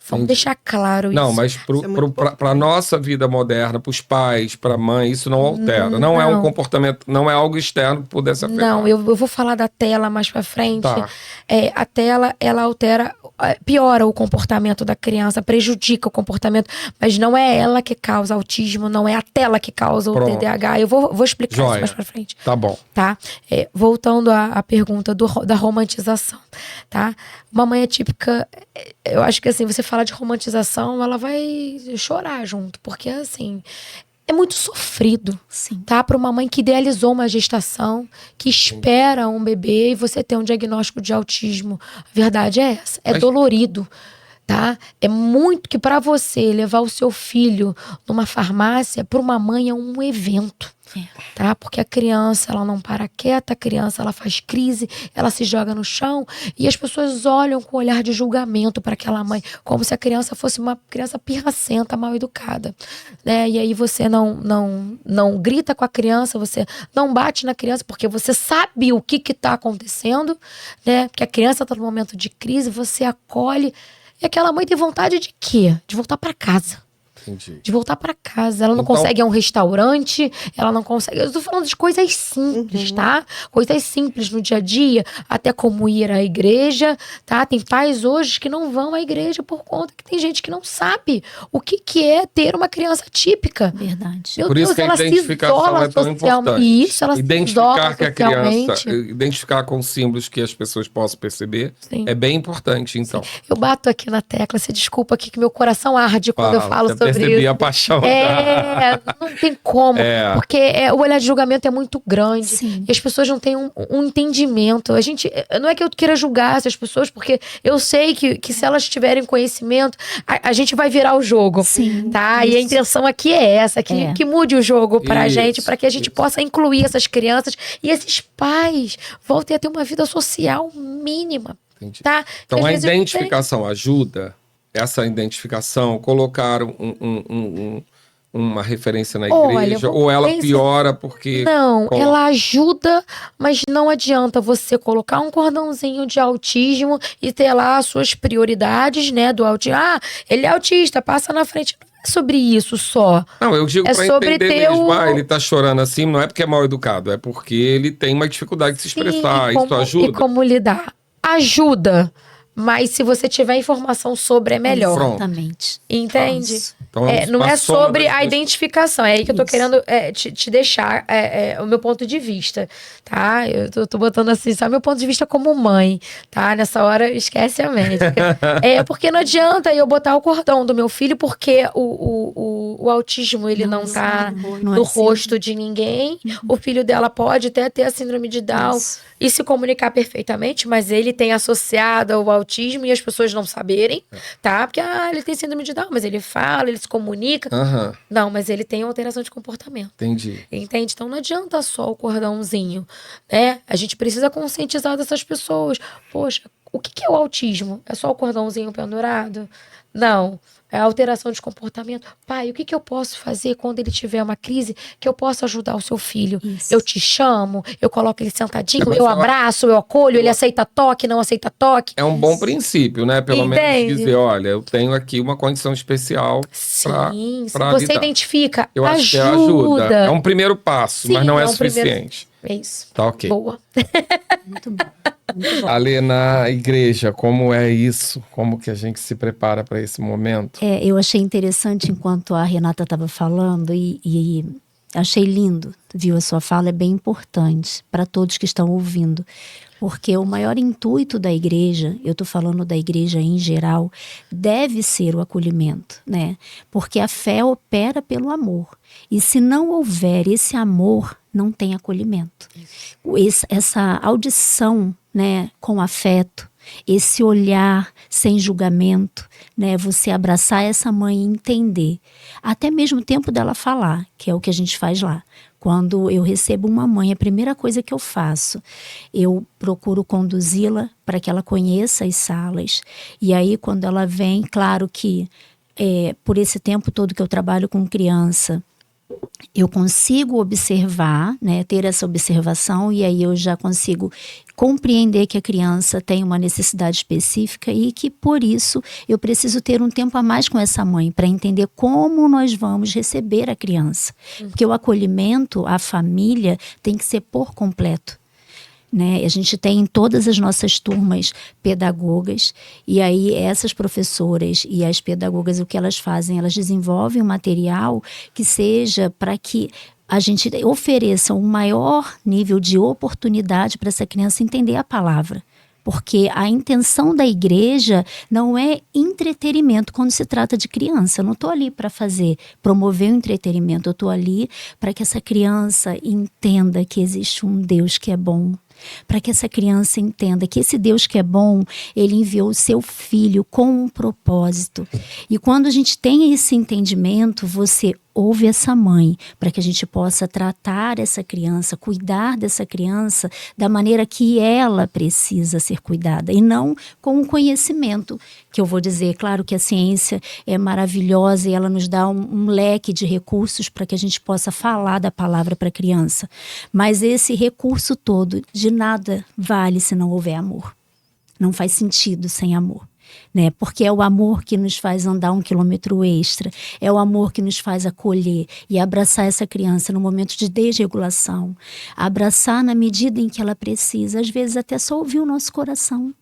Vamos deixar claro Não, isso. mas é muito para nossa vida moderna, para os pais, para a mãe, isso não altera. Não é um Não. comportamento, não é algo externo que pudesse afetar. Não, eu vou falar da tela mais pra frente. Tá. A tela, ela altera, piora o comportamento da criança, prejudica o comportamento, mas não é ela que causa autismo, não é a tela que causa o Pronto. TDAH. Eu vou explicar isso Joia. mais pra frente. Tá bom. Tá? Voltando à pergunta da romantização, tá? Uma mãe atípica, eu acho que assim, você fala de romantização, ela vai chorar junto, porque assim, é muito sofrido, Sim. tá? Para uma mãe que idealizou uma gestação, que espera um bebê e você ter um diagnóstico de autismo. A verdade é essa, é Mas- dolorido. Tá? É muito que para você levar o seu filho numa farmácia, para uma mãe é um evento. É. Tá? Porque a criança, ela não para quieta, a criança, ela faz crise, ela se joga no chão e as pessoas olham com um olhar de julgamento para aquela mãe, como se a criança fosse uma criança pirracenta, mal educada, né? E aí você não grita com a criança, você não bate na criança porque você sabe o que está acontecendo, né? Porque a criança está num momento de crise, você acolhe e aquela mãe tem vontade de quê? De voltar para casa. Entendi. De voltar pra casa. Ela não Então- consegue ir a um restaurante, ela não consegue. Eu tô falando de coisas simples, tá? Coisas simples no dia a dia, até como ir à igreja, tá? Tem pais hoje que não vão à igreja por conta que tem gente que não sabe o que é ter uma criança típica. Verdade. Meu Por isso Deus, que a ela se identificação isola é tão socialmente. importante. Isso, ela se Identificar isola que a criança, socialmente. identificar com símbolos que as pessoas possam perceber, Sim. é bem importante, então. Eu bato aqui na tecla, se desculpa aqui que meu coração arde quando eu falo já sobre percebi isso. a paixão. Não tem como. É. Porque o olhar de julgamento é muito grande. Sim. E as pessoas não têm um entendimento. Não é que eu queira julgar essas pessoas, porque eu sei que se elas tiverem conhecimento, a gente vai virar o jogo. Sim, Tá? E a isso. intenção aqui é essa, que mude o jogo pra Isso, gente, pra que a gente possa incluir essas crianças e esses pais voltem a ter uma vida social mínima. Entendi. Tá? Então, Que às a vezes não tem. identificação ajuda, essa identificação, colocar uma referência na Olha, igreja, vamos ou ela pensar- piora porque... Não, coloca- ela ajuda, mas não adianta você colocar um cordãozinho de autismo e ter lá as suas prioridades, né, do autismo. Ah, ele é autista, passa na frente. Não é sobre isso só. Não, eu digo É pra sobre entender ter mesmo. o- Ele tá chorando assim, não é porque é mal educado, é porque ele tem uma dificuldade de se expressar. Sim, Isso ajuda? E como lidar? Ajuda, mas se você tiver informação sobre, é melhor. Pronto. Exatamente. Entende? Isso. Então, Não uma é soma sobre das a duas- identificação. É aí que eu tô Isso. querendo te deixar o meu ponto de vista, tá? Eu tô botando assim, só meu ponto de vista como mãe, tá? Nessa hora, esquece a médica. Porque não adianta eu botar o cordão do meu filho, porque o autismo, ele não tá Não é no assim. rosto de ninguém. O filho dela pode até ter a síndrome de Down Isso. e se comunicar perfeitamente, mas ele tem associado ao autismo e as pessoas não saberem, tá? Porque, ele tem síndrome de Down, mas ele fala, ele se comunica. Aham, Não, mas ele tem alteração de comportamento. entendi. Entende? Então não adianta só o cordãozinho, né? A gente precisa conscientizar dessas pessoas. Poxa, o que é o autismo? É só o cordãozinho pendurado? Não. É a alteração de comportamento. Pai, o que eu posso fazer quando ele tiver uma crise que eu possa ajudar o seu filho? Isso. Eu te chamo, eu coloco ele sentadinho, Mas eu eu- abraço, eu acolho, ele aceita toque, não aceita toque. É um bom princípio, né? Pelo menos Entende? dizer, olha, eu tenho aqui uma condição especial. Sim, se pra você lidar. identifica, Eu acho que ajuda. ajuda. É um primeiro passo, Sim, mas não é, é um primeiro- suficiente. É isso. Tá ok. Boa. Muito bom. Muito bom. Ali na igreja, como é isso? Como que a gente se prepara para esse momento? Eu achei interessante enquanto a Renata estava falando e achei lindo, viu? A sua fala é bem importante para todos que estão ouvindo, porque o maior intuito da igreja, eu estou falando da igreja em geral, deve ser o acolhimento, né? Porque a fé opera pelo amor. E se não houver esse amor, não tem acolhimento. Essa audição, né, com afeto, esse olhar sem julgamento, né, você abraçar essa mãe e entender, até mesmo o tempo dela falar, que é o que a gente faz lá. Quando eu recebo uma mãe, a primeira coisa que eu faço, eu procuro conduzi-la para que ela conheça as salas. E aí, quando ela vem, claro que por esse tempo todo que eu trabalho com criança, eu consigo observar, né, ter essa observação, e aí eu já consigo compreender que a criança tem uma necessidade específica e que, por isso, eu preciso ter um tempo a mais com essa mãe para entender como nós vamos receber a criança. Porque o acolhimento, a família, tem que ser por completo. Né? A gente tem em todas as nossas turmas pedagogas, e aí essas professoras e as pedagogas, o que elas fazem? Elas desenvolvem um material que seja para que a gente ofereça um maior nível de oportunidade para essa criança entender a palavra. Porque a intenção da igreja não é entretenimento quando se trata de criança. Eu não estou ali para promover o entretenimento, eu estou ali para que essa criança entenda que existe um Deus que é bom. Para que essa criança entenda que esse Deus que é bom, ele enviou o seu filho com um propósito. E quando a gente tem esse entendimento, você ouve essa mãe, para que a gente possa tratar essa criança, cuidar dessa criança da maneira que ela precisa ser cuidada, e não com o conhecimento, que eu vou dizer, claro que a ciência é maravilhosa e ela nos dá um leque de recursos para que a gente possa falar da palavra para a criança, mas esse recurso todo de nada vale se não houver amor. Não faz sentido sem amor. Né? Porque é o amor que nos faz andar 1 quilômetro extra, é o amor que nos faz acolher e abraçar essa criança no momento de desregulação, abraçar na medida em que ela precisa, às vezes até só ouvir o nosso coração.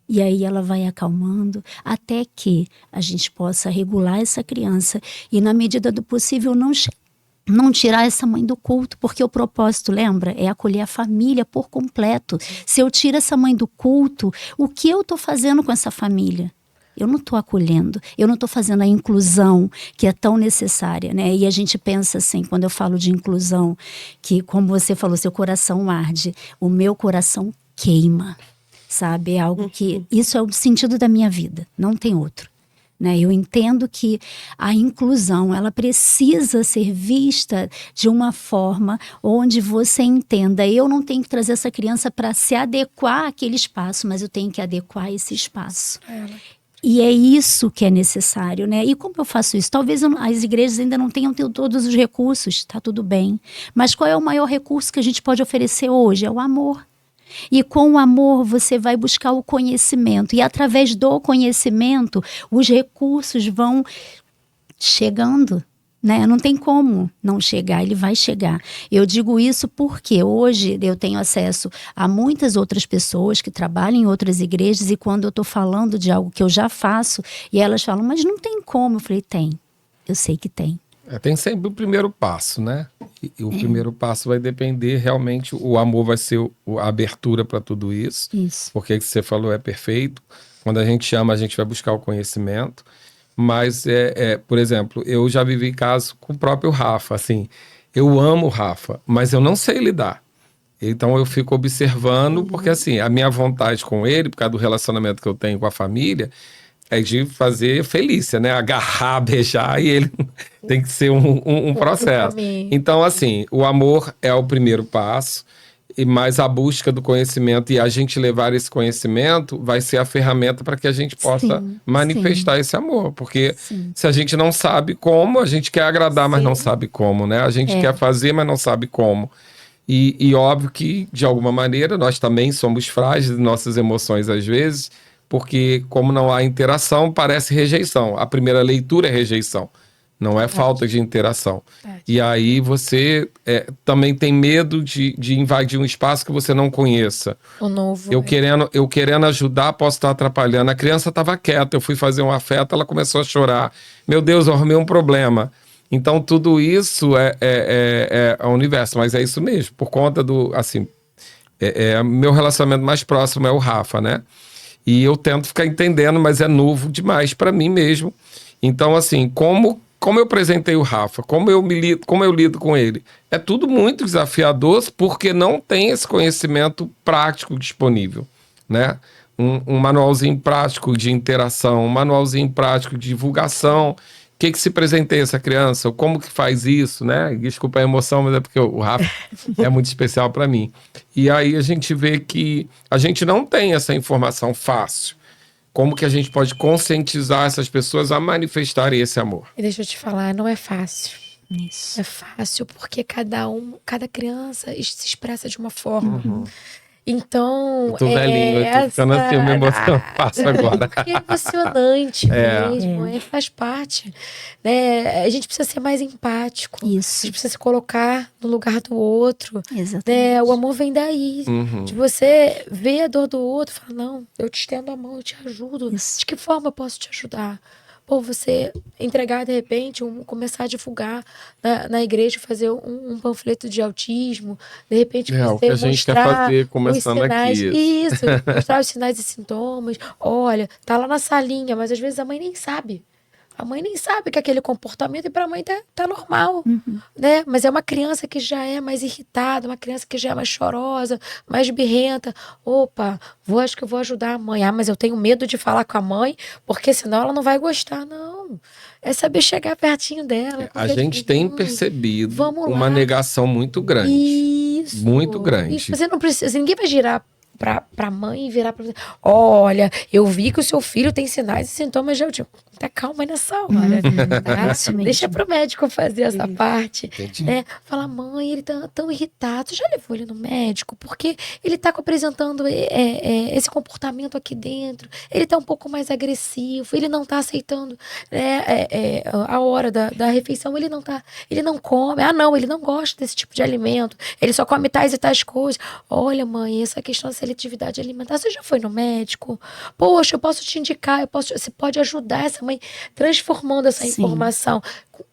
E aí ela vai acalmando até que a gente possa regular essa criança e, na medida do possível, não tirar essa mãe do culto, porque o propósito, lembra, é acolher a família por completo. Se eu tiro essa mãe do culto, o que eu estou fazendo com essa família? Eu não estou acolhendo, eu não estou fazendo a inclusão que é tão necessária, né? E a gente pensa assim, quando eu falo de inclusão, que como você falou, seu coração arde, o meu coração queima, sabe? É algo que, isso é o sentido da minha vida, não tem outro. Né? Eu entendo que a inclusão, ela precisa ser vista de uma forma onde você entenda, eu não tenho que trazer essa criança para se adequar àquele espaço, mas eu tenho que adequar esse espaço. E é isso que é necessário, né? E como eu faço isso? Talvez as igrejas ainda não tenham todos os recursos, tá tudo bem. Mas qual é o maior recurso que a gente pode oferecer hoje? É o amor. E com o amor você vai buscar o conhecimento, e através do conhecimento os recursos vão chegando, né? Não tem como não chegar, ele vai chegar. Eu digo isso porque hoje eu tenho acesso a muitas outras pessoas que trabalham em outras igrejas, e quando eu estou falando de algo que eu já faço e elas falam, mas não tem como, eu falei, tem, eu sei que tem. Tem sempre o primeiro passo, né? E o primeiro passo vai depender, realmente, o amor vai ser a abertura para tudo isso. Isso. Porque o que você falou é perfeito. Quando a gente ama, a gente vai buscar o conhecimento. Mas, por exemplo, eu já vivi caso com o próprio Rafa, assim, eu amo o Rafa, mas eu não sei lidar. Então eu fico observando, porque assim, a minha vontade com ele, por causa do relacionamento que eu tenho com a família, é de fazer Felícia, né? Agarrar, beijar, e ele tem que ser um processo. Então, assim, o amor é o primeiro passo, mas a busca do conhecimento e a gente levar esse conhecimento vai ser a ferramenta para que a gente possa manifestar esse amor. Porque se a gente não sabe como, a gente quer agradar, mas não sabe como, né? A gente quer fazer, mas não sabe como. E óbvio que, de alguma maneira, nós também somos frágeis de nossas emoções às vezes, porque como não há interação, parece rejeição. A primeira leitura é rejeição, não é falta de interação. E aí você também tem medo de invadir um espaço que você não conheça. O novo. Eu querendo ajudar, posso estar atrapalhando. A criança estava quieta, eu fui fazer um afeto, ela começou a chorar. Meu Deus, eu arrumei um problema. Então tudo isso é o universo, mas é isso mesmo. Por conta do, assim, meu relacionamento mais próximo é o Rafa, né? E eu tento ficar entendendo, mas é novo demais para mim mesmo. Então, assim, como eu apresentei o Rafa, como eu lido com ele, é tudo muito desafiador porque não tem esse conhecimento prático disponível, né? Um manualzinho prático de interação, um manualzinho prático de divulgação. O que se presenteia essa criança? Como que faz isso, né? Desculpa a emoção, mas é porque o Rafa é muito especial para mim. E aí a gente vê que a gente não tem essa informação fácil. Como que a gente pode conscientizar essas pessoas a manifestarem esse amor? E deixa eu te falar, não é fácil. Isso. É fácil, porque cada criança se expressa de uma forma. Então, Eu tô velhinho, eu tô ficando assim, uma emoção fácil agora. É emocionante É. mesmo, faz parte. Né? A gente precisa ser mais empático. A Isso. gente precisa se colocar no lugar do outro. Exatamente. Né? O amor vem daí. De você ver a dor do outro e falar, não, eu te estendo a mão, eu te ajudo. Isso. De que forma eu posso te ajudar? Pô, você entregar de repente, começar a divulgar na igreja, fazer um panfleto de autismo, de repente É, você o que a gente quer mostrar fazer começando os sinais, aqui. isso, mostrar os sinais e sintomas. Olha, tá lá na salinha, mas às vezes a mãe nem sabe. A mãe nem sabe que aquele comportamento e para a mãe tá normal, né? Mas é uma criança que já é mais irritada, uma criança que já é mais chorosa, mais birrenta. Opa, acho que eu vou ajudar a mãe. Ah, mas eu tenho medo de falar com a mãe, porque senão ela não vai gostar. Não, é saber chegar pertinho dela. A gente tem percebido vamos uma lá. negação muito grande. Isso. Muito grande. Isso, você não precisa, ninguém vai girar pra mãe e virar pra você. Olha, eu vi que o seu filho tem sinais e sintomas de autismo. Tá calma nessa hora. Tá? Isso mesmo. Deixa pro médico fazer essa parte. Entendi. Né? Fala, mãe, ele tá tão irritado. Você já levou ele no médico? Porque ele tá apresentando esse comportamento aqui dentro. Ele tá um pouco mais agressivo. Ele não tá aceitando a hora da refeição. Ele não come. Ah, não, ele não gosta desse tipo de alimento. Ele só come tais e tais coisas. Olha, mãe, essa questão da seletividade alimentar, você já foi no médico? Poxa, eu posso te indicar, você pode ajudar essa mãe transformando essa informação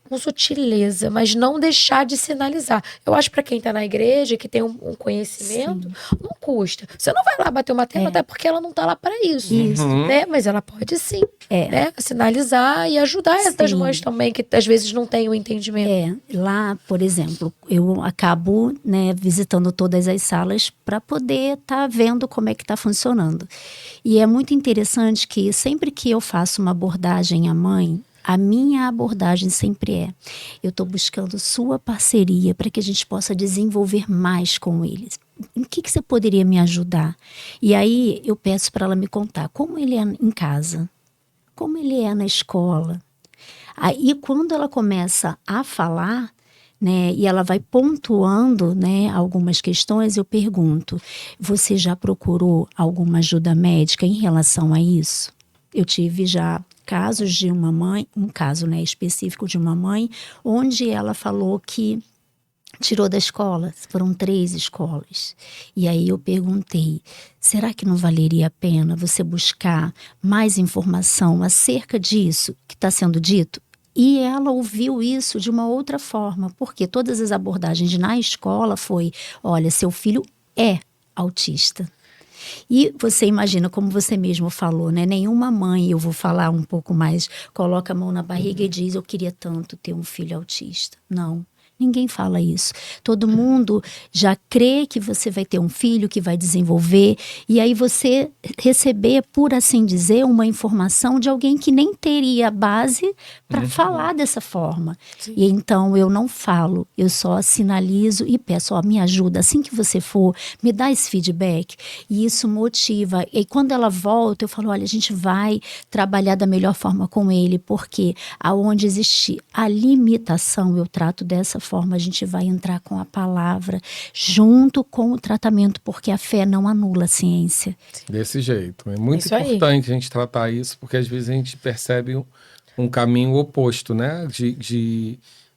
com sutileza, mas não deixar de sinalizar. Eu acho que para quem está na igreja, que tem um conhecimento, não custa. Você não vai lá bater uma tela, até porque ela não está lá para isso. Né? Mas ela pode sim né? Sinalizar e ajudar essas mães também, que às vezes não têm o entendimento. Lá, por exemplo, eu acabo visitando todas as salas para poder estar vendo como é que está funcionando. E é muito interessante que sempre que eu faço uma abordagem à mãe, a minha abordagem sempre eu estou buscando sua parceria para que a gente possa desenvolver mais com eles. Em que você poderia me ajudar? E aí eu peço para ela me contar como ele é em casa, como ele é na escola. Aí quando ela começa a falar, e ela vai pontuando algumas questões, eu pergunto, você já procurou alguma ajuda médica em relação a isso? Eu tive já casos de uma mãe, um caso específico de uma mãe, onde ela falou que tirou da escola, foram 3 escolas. E aí eu perguntei, será que não valeria a pena você buscar mais informação acerca disso que está sendo dito? E ela ouviu isso de uma outra forma, porque todas as abordagens na escola foi, olha, seu filho é autista. E você imagina, como você mesmo falou, nenhuma mãe, eu vou falar um pouco mais, coloca a mão na barriga e diz, eu queria tanto ter um filho autista. Não. Ninguém fala isso. Todo mundo já crê que você vai ter um filho que vai desenvolver e aí você receber, por assim dizer, uma informação de alguém que nem teria base para falar dessa forma. Sim. E então eu não falo, eu só sinalizo e peço, me ajuda, assim que você for, me dá esse feedback. E isso motiva. E quando ela volta, eu falo, olha, a gente vai trabalhar da melhor forma com ele, porque aonde existe a limitação, eu trato dessa forma, a gente vai entrar com a palavra junto com o tratamento, porque a fé não anula a ciência. Desse jeito. É muito importante a gente tratar isso, porque às vezes a gente percebe um caminho oposto, né?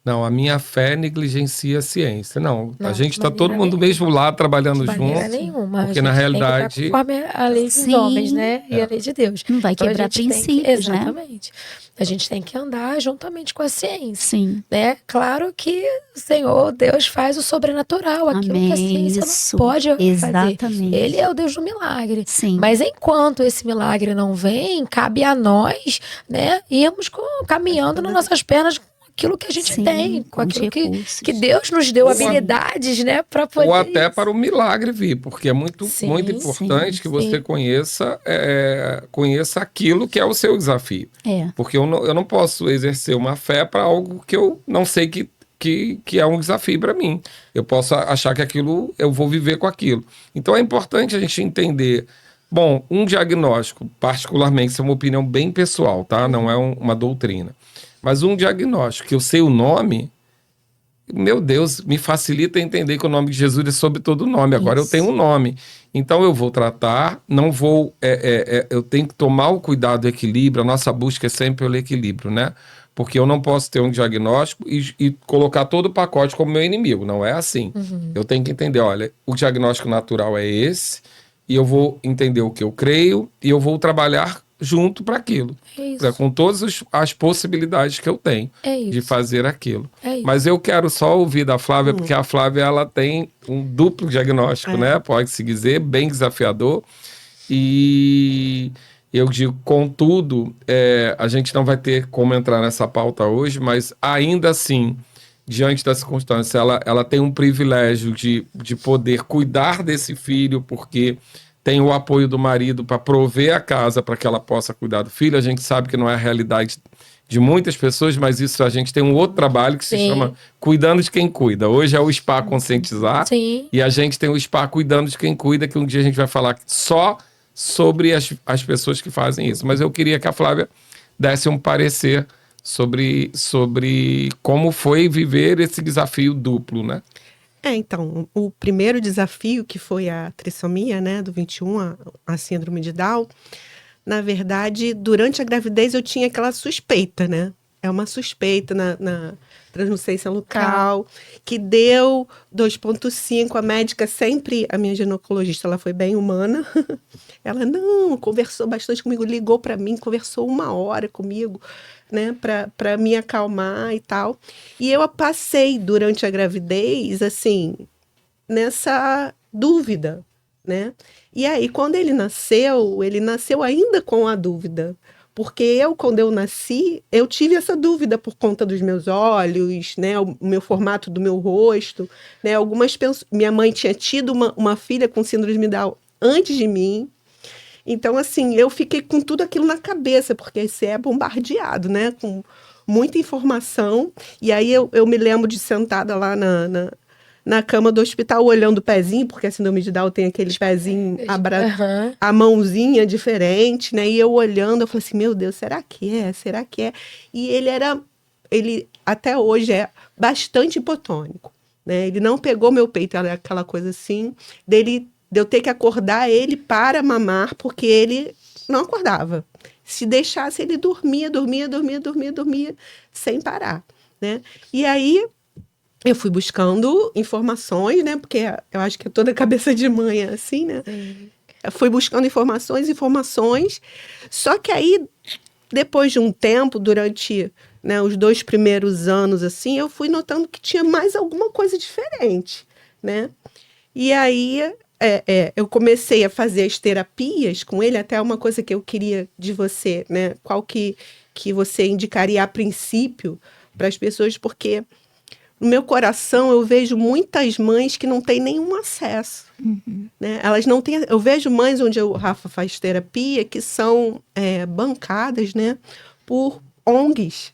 Não, a minha fé negligencia a ciência. Não, a gente está todo mundo mesmo lá trabalhando junto. De maneira nenhuma. Porque na realidade... Tem que conforme a lei dos homens, né? E a lei de Deus. Não vai quebrar princípios, né? Exatamente. A gente tem que andar juntamente com a ciência. Sim. Né? Claro que o Senhor, Deus, faz o sobrenatural. Aquilo que a ciência não pode fazer. Ele é o Deus do milagre. Sim. Mas enquanto esse milagre não vem, cabe a nós, né? Irmos caminhando nas nossas pernas aquilo que a gente tem, com aquilo que Deus nos deu habilidades, né, para poder... Ou até para o milagre vir, porque é muito importante que você conheça aquilo que é o seu desafio. Porque eu não posso exercer uma fé para algo que eu não sei que é um desafio para mim. Eu posso achar que aquilo, eu vou viver com aquilo. Então é importante a gente entender... Bom, um diagnóstico, particularmente, isso é uma opinião bem pessoal, tá? Não é uma doutrina. Mas um diagnóstico, que eu sei o nome, meu Deus, me facilita entender que o nome de Jesus é sobre todo nome. Agora eu Isso. tenho um nome. Então eu vou tratar, não vou. Eu tenho que tomar o cuidado do equilíbrio. A nossa busca é sempre pelo equilíbrio, né? Porque eu não posso ter um diagnóstico e colocar todo o pacote como meu inimigo. Não é assim. Eu tenho que entender, olha, o diagnóstico natural é esse, e eu vou entender o que eu creio, e eu vou trabalhar junto para aquilo. É isso. Com todas as possibilidades que eu tenho É isso. de fazer aquilo. É isso. Mas eu quero só ouvir da Flávia, porque a Flávia ela tem um duplo diagnóstico, né? Pode-se dizer, bem desafiador. E eu digo, contudo, a gente não vai ter como entrar nessa pauta hoje, mas ainda assim, diante da circunstância, ela tem um privilégio de poder cuidar desse filho, porque tem o apoio do marido para prover a casa para que ela possa cuidar do filho. A gente sabe que não é a realidade de muitas pessoas, mas isso a gente tem um outro trabalho que se Sim. chama Cuidando de Quem Cuida. Hoje é o SPA Conscientizar, Sim. e a gente tem o SPA Cuidando de Quem Cuida, que um dia a gente vai falar só sobre as pessoas que fazem isso. Mas eu queria que a Flávia desse um parecer sobre como foi viver esse desafio duplo, né? Então, o primeiro desafio, que foi a trissomia, né, do 21, a síndrome de Down, na verdade, durante a gravidez eu tinha aquela suspeita, né? É uma suspeita na translucência local, que deu 2,5. A médica sempre, a minha ginecologista, ela foi bem humana. Ela conversou bastante comigo, ligou para mim, conversou 1 hora comigo, né, para me acalmar e tal. E eu passei durante a gravidez, assim, nessa dúvida, né? E aí, quando ele nasceu ainda com a dúvida. Porque quando eu nasci, eu tive essa dúvida por conta dos meus olhos, né? O meu formato do meu rosto, né? Minha mãe tinha tido uma filha com síndrome de Down antes de mim. Então, assim, eu fiquei com tudo aquilo na cabeça, porque você é bombardeado, né? Com muita informação. E aí eu me lembro de sentada lá na cama do hospital, olhando o pezinho, porque a síndrome de Down tem aquele pezinho, a mãozinha diferente, né? E eu olhando, eu falei assim, meu Deus, será que é? Será que é? E ele até hoje é bastante hipotônico, né? Ele não pegou meu peito, era aquela coisa assim, de eu ter que acordar ele para mamar, porque ele não acordava. Se deixasse, ele dormia, sem parar, né? E aí, eu fui buscando informações, né? Porque eu acho que é toda cabeça de mãe é assim, né? Sim. Fui buscando informações. Só que aí, depois de um tempo, durante, né, os 2 primeiros anos, assim, eu fui notando que tinha mais alguma coisa diferente, né? E aí, eu comecei a fazer as terapias com ele, até uma coisa que eu queria de você, né? Qual que você indicaria a princípio para as pessoas, porque no meu coração eu vejo muitas mães que não têm nenhum acesso. Né? Elas não têm. Eu vejo mães onde o Rafa faz terapia que são bancadas, né, por ONGs,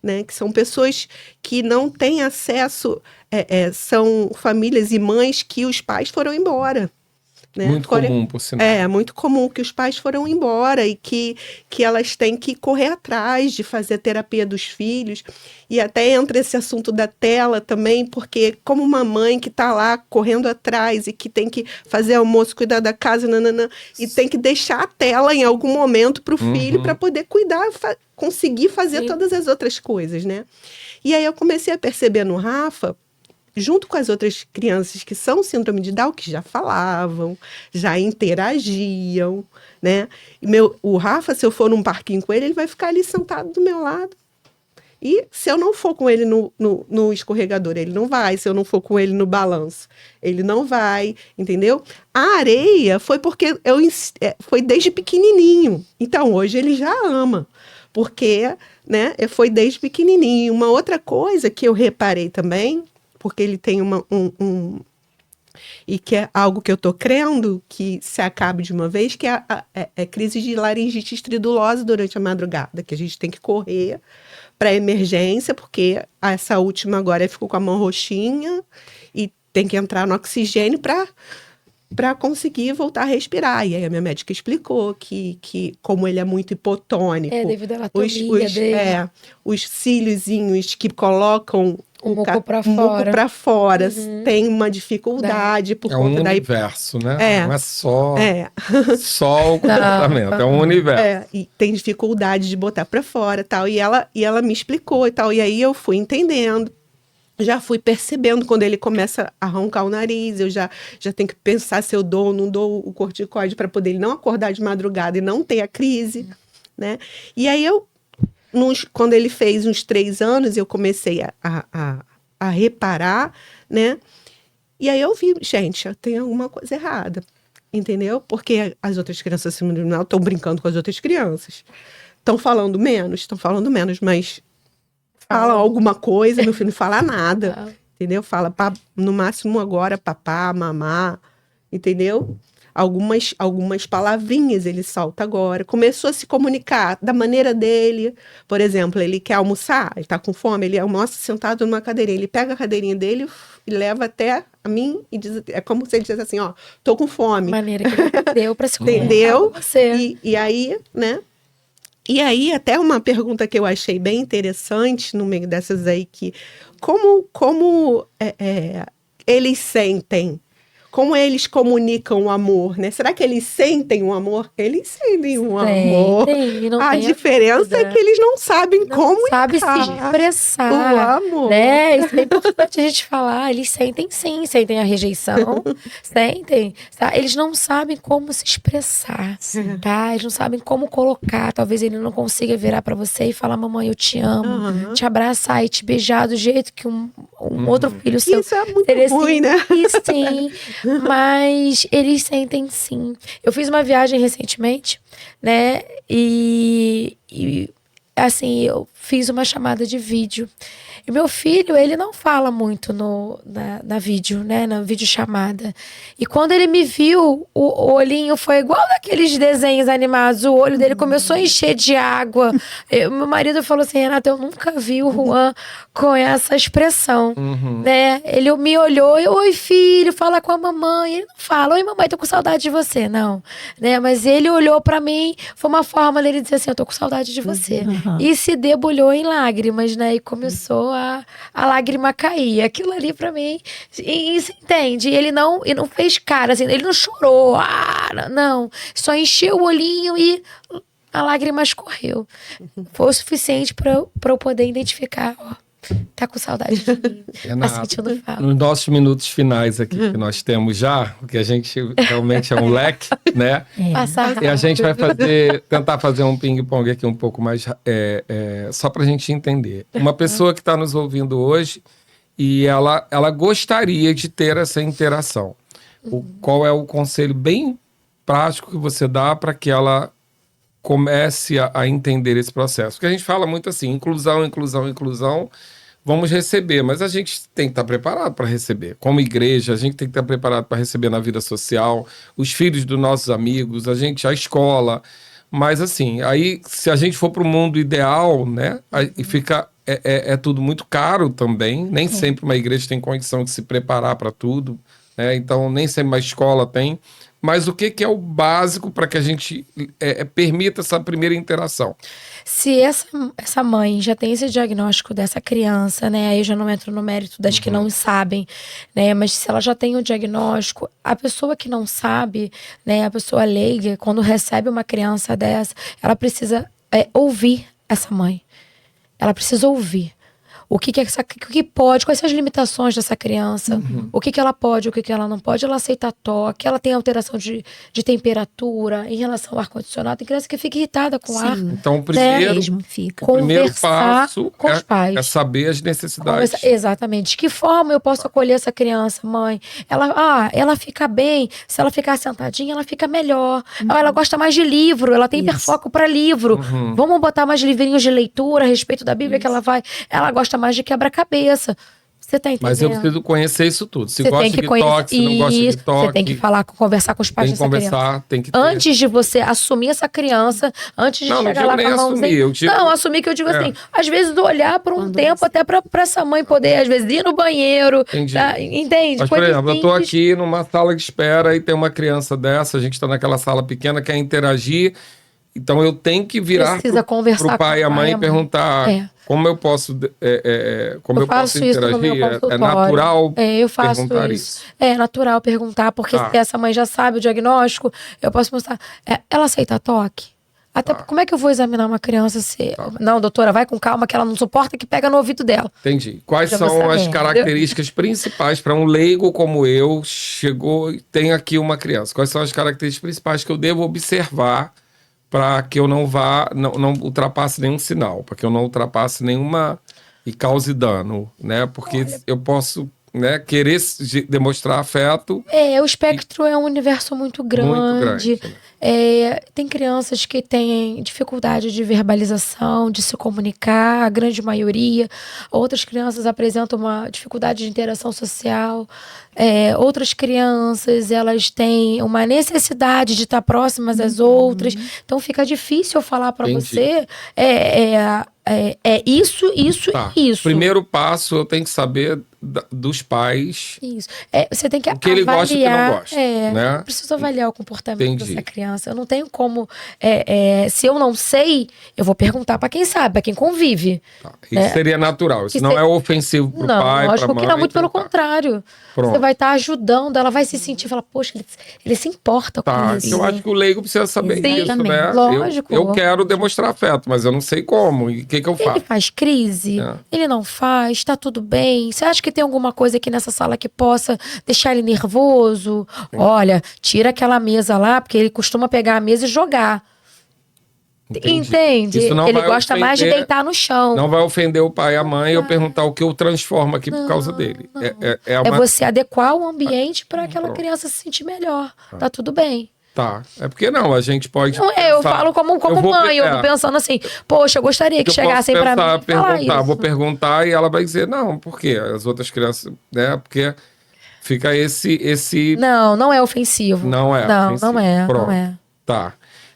né, que são pessoas que não têm acesso, são famílias e mães que os pais foram embora. Né? Muito comum, por sinal. É muito comum que os pais foram embora e que elas têm que correr atrás de fazer a terapia dos filhos. E até entra esse assunto da tela também, porque como uma mãe que está lá correndo atrás e que tem que fazer almoço, cuidar da casa, e tem que deixar a tela em algum momento para o filho para poder cuidar, conseguir fazer todas as outras coisas, né? E aí eu comecei a perceber no Rafa, junto com as outras crianças que são síndrome de Down, que já falavam, já interagiam, né? O Rafa, se eu for num parquinho com ele, ele vai ficar ali sentado do meu lado. E se eu não for com ele no escorregador, ele não vai. Se eu não for com ele no balanço, ele não vai, entendeu? A areia foi porque foi desde pequenininho. Então, hoje ele já ama, porque, né, foi desde pequenininho. Uma outra coisa que eu reparei também, porque ele tem e que é algo que eu estou crendo que se acabe de uma vez, que é crise de laringite estridulose durante a madrugada, que a gente tem que correr para emergência, porque essa última agora ficou com a mão roxinha e tem que entrar no oxigênio para conseguir voltar a respirar. E aí a minha médica explicou que como ele é muito hipotônico, devido à anatomia dele. Os cíliozinhos que colocam Um pouco pra um pouco fora. pra fora, tem uma dificuldade por É um conta da universo, né? Não é só, É. só o comportamento, é um universo. E tem dificuldade de botar pra fora, tal. E ela me explicou e tal. E aí eu fui entendendo. Já fui percebendo quando ele começa a roncar o nariz, eu já tenho que pensar se eu dou ou não dou o corticoide para poder ele não acordar de madrugada e não ter a crise, né? E aí quando ele fez uns 3 anos, eu comecei a reparar, né? E aí eu vi, gente, tem alguma coisa errada, entendeu? Porque as outras crianças acima estão brincando com as outras crianças. Estão falando menos, mas fala alguma coisa, meu filho não fala nada, entendeu? Fala no máximo agora papá, mamá, entendeu? Algumas palavrinhas ele solta agora. Começou a se comunicar da maneira dele. Por exemplo, ele quer almoçar, ele tá com fome, ele almoça sentado numa cadeirinha. Ele pega a cadeirinha dele e leva até a mim e diz, é como se ele dissesse assim, ó, tô com fome. Maneira que ele deu pra se comunicar entendeu? com você. E aí, né? E aí, até uma pergunta que eu achei bem interessante no meio dessas aí, que como eles sentem, como eles comunicam o amor, né? Será que eles sentem o amor? Eles sentem o amor. A diferença é que eles não sabem como sabe se expressar. O amor. Né? Isso é importante a gente falar. Eles sentem sim, sentem a rejeição, sentem. Tá? Eles não sabem como se expressar, tá? Eles não sabem como colocar. Talvez ele não consiga virar pra você e falar, mamãe, eu te amo. Te abraçar e te beijar do jeito que um outro filho seu. Isso é muito ruim, né? E sim, mas eles sentem sim. Eu fiz uma viagem recentemente, né? E assim, eu fiz uma chamada de vídeo. E meu filho, ele não fala muito na vídeo, né? Na videochamada. E quando ele me viu, o olhinho foi igual daqueles desenhos animados. O olho dele começou a encher de água. Meu marido falou assim, Renata, eu nunca vi o Juan com essa expressão, né? Ele me olhou e, oi filho, fala com a mamãe. Ele não fala, oi mamãe, tô com saudade de você, não. Né? Mas ele olhou pra mim, foi uma forma dele dizer assim, eu tô com saudade de você. E se debulhou em lágrimas, né? E começou a lágrima cair. Aquilo ali pra mim, e se entende? E ele não fez cara, assim, ele não chorou, não. Só encheu o olhinho e a lágrima escorreu. Foi o suficiente pra eu poder identificar, ó. Tá com saudade de mim. Tá sentindo falta. Nos nossos minutos finais aqui que nós temos já, porque a gente realmente é um leque, né? E a gente vai tentar fazer um ping-pong aqui um pouco mais, só pra gente entender. Uma pessoa que está nos ouvindo hoje e ela gostaria de ter essa interação. Qual é o conselho bem prático que você dá para que ela comece a entender esse processo? Porque a gente fala muito assim, inclusão, vamos receber, mas a gente tem que estar preparado para receber. Como igreja, a gente tem que estar preparado para receber na vida social, os filhos dos nossos amigos, a escola. Mas assim, aí se a gente for para o mundo ideal, né, aí fica tudo muito caro também. Nem sempre uma igreja tem condição de se preparar para tudo, né? Então nem sempre uma escola tem. Mas o que é o básico para que a gente permita essa primeira interação? Se essa mãe já tem esse diagnóstico dessa criança, né? Aí eu já não entro no mérito das que não sabem, né? Mas se ela já tem o diagnóstico, a pessoa que não sabe, né? A pessoa leiga, quando recebe uma criança dessa, ela precisa ouvir essa mãe. Ela precisa ouvir. O que pode, quais são as limitações dessa criança, o que ela pode, o que ela não pode, ela aceita toque, ela tem alteração de temperatura em relação ao ar-condicionado, tem criança que fica irritada com o ar. Então, o primeiro passo com os pais. É saber as necessidades. Exatamente. De que forma eu posso acolher essa criança, mãe? Ela fica bem, se ela ficar sentadinha, ela fica melhor. Ela gosta mais de livro, ela tem hiperfoco para livro. Vamos botar mais livrinhos de leitura a respeito da Bíblia que ela gosta mais de quebra-cabeça. Você tá entendendo? Mas eu preciso conhecer isso tudo. Se você gosta de toque, se não gosta de toque. Você tem que conversar com os pais dessa criança. Tem que ter. Antes de você assumir essa criança, antes de chegar lá com a mãozinha. Não, assumir que eu digo assim, às vezes olhar por um tempo até pra essa mãe poder, às vezes, ir no banheiro. Entendi. Tá? Entende? Mas, por exemplo, eu tô aqui numa sala de espera e tem uma criança dessa, a gente tá naquela sala pequena, quer interagir. Então eu tenho que virar Precisa conversar pro pai e a mãe e perguntar como eu posso, como eu posso faço isso no meu interagir. É consultório. natural Eu faço perguntar isso. É natural perguntar, porque se essa mãe já sabe o diagnóstico, eu posso mostrar. Ela aceita toque? Até como é que eu vou examinar uma criança se... Não, doutora, vai com calma que ela não suporta que pega no ouvido dela. Entendi. Quais Já vou são as saber, características principais para um leigo como eu, chegou e tem aqui uma criança? Quais são as características principais que eu devo observar para que eu não não ultrapasse nenhum sinal, para que eu não ultrapasse nenhuma e cause dano, né? Porque eu posso, né, querer demonstrar afeto. O espectro é um universo muito grande. Muito grande, né? Tem crianças que têm dificuldade de verbalização, de se comunicar, a grande maioria. Outras crianças apresentam uma dificuldade de interação social. Outras crianças, elas têm uma necessidade de estar próximas às outras. Então, fica difícil eu falar para você... isso. Primeiro passo, eu tenho que saber dos pais. Isso. Você tem que o que ele gosta e o que não gosta. Né? Eu preciso avaliar o comportamento dessa criança. Eu não tenho como... se eu não sei, eu vou perguntar para quem sabe, para quem convive. Isso seria natural. Isso não é ofensivo pro pai, lógico pra mãe. Que não, muito pelo contrário. Pronto. Você vai estar ajudando, ela vai se sentir, falar, poxa, ele se importa com isso. Eu acho que o leigo precisa saber isso, né? Lógico. Eu quero demonstrar afeto, mas eu não sei como. E o que eu faço? Ele faz crise? Ele não faz? Tá tudo bem? Você acha que tem alguma coisa aqui nessa sala que possa deixar ele nervoso? Sim. Olha, tira aquela mesa lá, porque ele costuma pegar a mesa e jogar. Entendi. Entende? Ele gosta mais de deitar no chão. Não vai ofender o pai e a mãe eu perguntar o que eu transformo aqui por causa dele. É você adequar o ambiente para aquela criança se sentir melhor. Tá tudo bem. Tá. É porque não, a gente pode. Não eu falo como mãe, eu tô pensando assim, poxa, eu gostaria que chegassem pra mim. Vou perguntar e ela vai dizer, não, por quê? As outras crianças, né? Porque fica esse. Não é ofensivo. Não é. Não é. Pronto. Não é. Tá.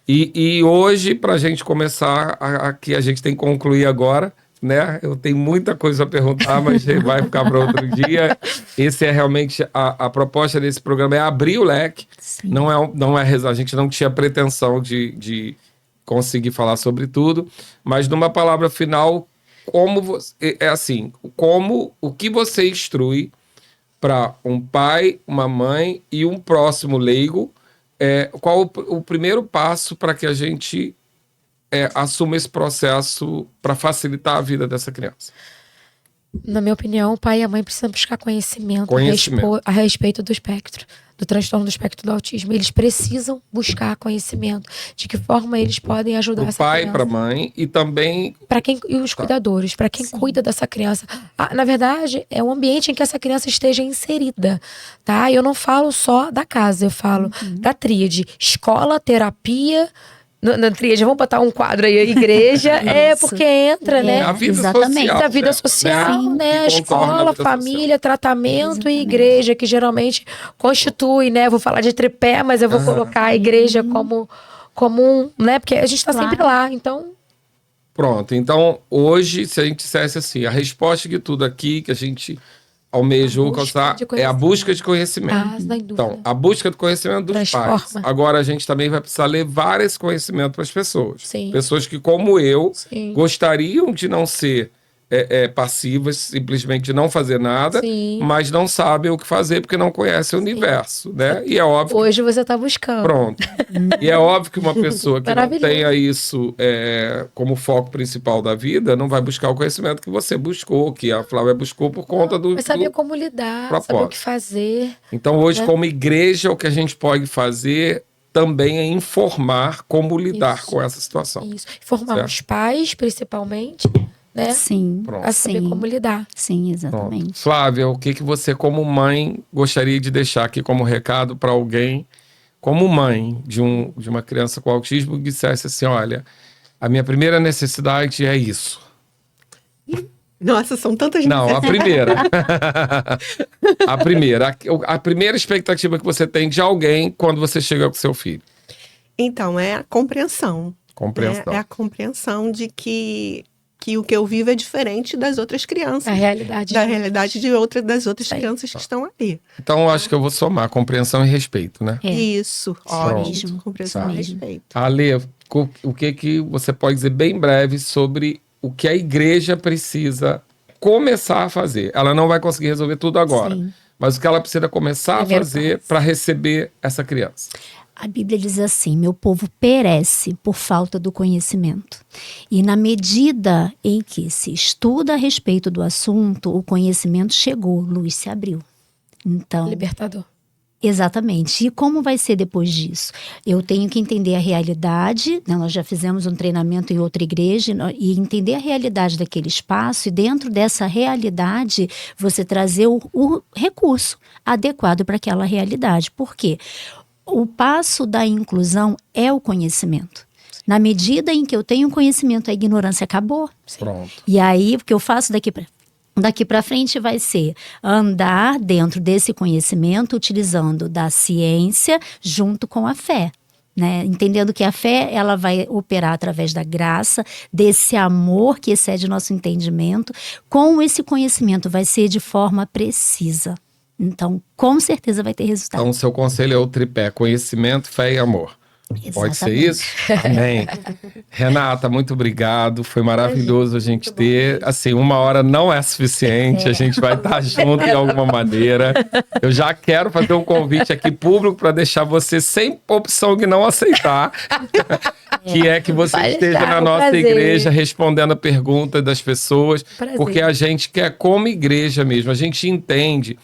E hoje, pra gente começar, aqui a gente tem que concluir agora, né? Eu tenho muita coisa a perguntar, mas vai ficar para outro dia. Esse é realmente a proposta desse programa, é abrir o leque. Sim. Não é a gente não tinha pretensão de conseguir falar sobre tudo, mas numa palavra final, o que você instrui para um pai, uma mãe e um próximo leigo, qual o primeiro passo para que a gente assuma esse processo para facilitar a vida dessa criança? Na minha opinião, o pai e a mãe precisam buscar conhecimento. A respeito do espectro, do transtorno do espectro do autismo. Eles precisam buscar conhecimento de que forma eles podem ajudar essa criança. Do pai para a mãe e também... E os cuidadores, para quem cuida dessa criança. Na verdade, é o ambiente em que essa criança esteja inserida, tá? Eu não falo só da casa, eu falo da tríade. Escola, terapia... Na tríade, vamos botar um quadro aí, a igreja, porque entra, né? A vida exatamente. social. A vida social, né? A escola, família, tratamento e igreja, que geralmente constitui, né? Vou falar de tripé, mas eu vou colocar a igreja como um, né? Porque a gente está sempre lá, então... Pronto, então hoje, se a gente dissesse assim, a resposta de tudo aqui que a gente almejou alcançar é a busca de conhecimento. Então, a busca do conhecimento dos pais. Agora, a gente também vai precisar levar esse conhecimento para as pessoas. Sim. Pessoas que, como eu, gostariam de não ser passivas, simplesmente de não fazer nada, mas não sabem o que fazer porque não conhecem o universo, né? E é óbvio... Hoje você está buscando. Pronto. E é óbvio que uma pessoa que não tenha isso como foco principal da vida, não vai buscar o conhecimento que você buscou, que a Flávia buscou por conta do... Mas saber como lidar, saber o que fazer. Então hoje, como igreja, o que a gente pode fazer também é informar como lidar com essa situação. Isso. Informar os pais, principalmente... Né? Sim. A saber como lidar. Sim, exatamente. Pronto. Flávia, o que você, como mãe, gostaria de deixar aqui como recado para alguém, como mãe de uma criança com autismo, que dissesse assim, olha, a minha primeira necessidade é isso. Nossa, são tantas necessidades. Não, a primeira. A primeira expectativa que você tem de alguém quando você chega com seu filho. Então, é a compreensão. É a compreensão de que o que eu vivo é diferente das outras crianças. Da realidade das outras crianças que estão ali. Então, eu acho que eu vou somar compreensão e respeito, né? Isso, ótimo. Mesmo. Compreensão e respeito. Ale, o que você pode dizer bem breve sobre o que a igreja precisa começar a fazer. Ela não vai conseguir resolver tudo agora, Sim. mas o que ela precisa começar Primeiro a fazer passo. para receber essa criança. A Bíblia diz assim: meu povo perece por falta do conhecimento. E na medida em que se estuda a respeito do assunto, o conhecimento chegou, luz se abriu. Então, Libertador. exatamente. E como vai ser depois disso? Eu tenho que entender a realidade, né? Nós já fizemos um treinamento em outra igreja e entender a realidade daquele espaço, e dentro dessa realidade você trazer o recurso adequado para aquela realidade. Por quê? O passo da inclusão é o conhecimento. Na medida em que eu tenho conhecimento, a ignorância acabou. Pronto. E aí, o que eu faço daqui para frente vai ser andar dentro desse conhecimento, utilizando da ciência junto com a fé. Né? Entendendo que a fé ela vai operar através da graça, desse amor que excede nosso entendimento. Com esse conhecimento vai ser de forma precisa. Então, com certeza vai ter resultado. Então, o seu conselho é o tripé: conhecimento, fé e amor. Pode ser Exatamente. isso? Amém. Renata, muito obrigado. Foi maravilhoso a gente ter. Assim, 1 hora não é suficiente. A gente vai estar junto de alguma maneira. Eu já quero fazer um convite aqui público para deixar você sem opção de não aceitar. Que é que você Vai esteja deixar, na um nossa prazer. igreja respondendo a perguntas das pessoas. Prazer. Porque a gente quer, como igreja mesmo, a gente entende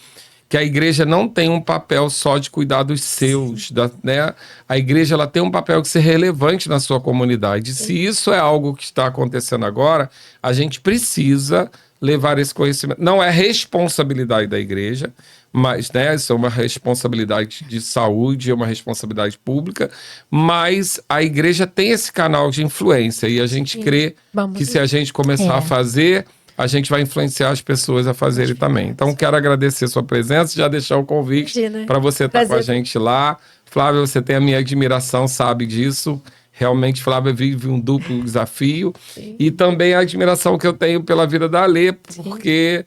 que a igreja não tem um papel só de cuidar dos seus, né? A igreja ela tem um papel de ser relevante na sua comunidade. Se isso é algo que está acontecendo agora, a gente precisa levar esse conhecimento. Não é responsabilidade da igreja, mas, né, isso é uma responsabilidade de saúde, é uma responsabilidade pública, mas a igreja tem esse canal de influência e a gente crê Vamos que se a gente começar É. a fazer, a gente vai influenciar as pessoas a fazerem também. Então, quero agradecer sua presença, já deixar o convite Imagina. para você estar com a Prazer. gente lá. Flávia, você tem a minha admiração, sabe disso. Realmente, Flávia vive um duplo desafio. E também a admiração que eu tenho pela vida da Alê, porque,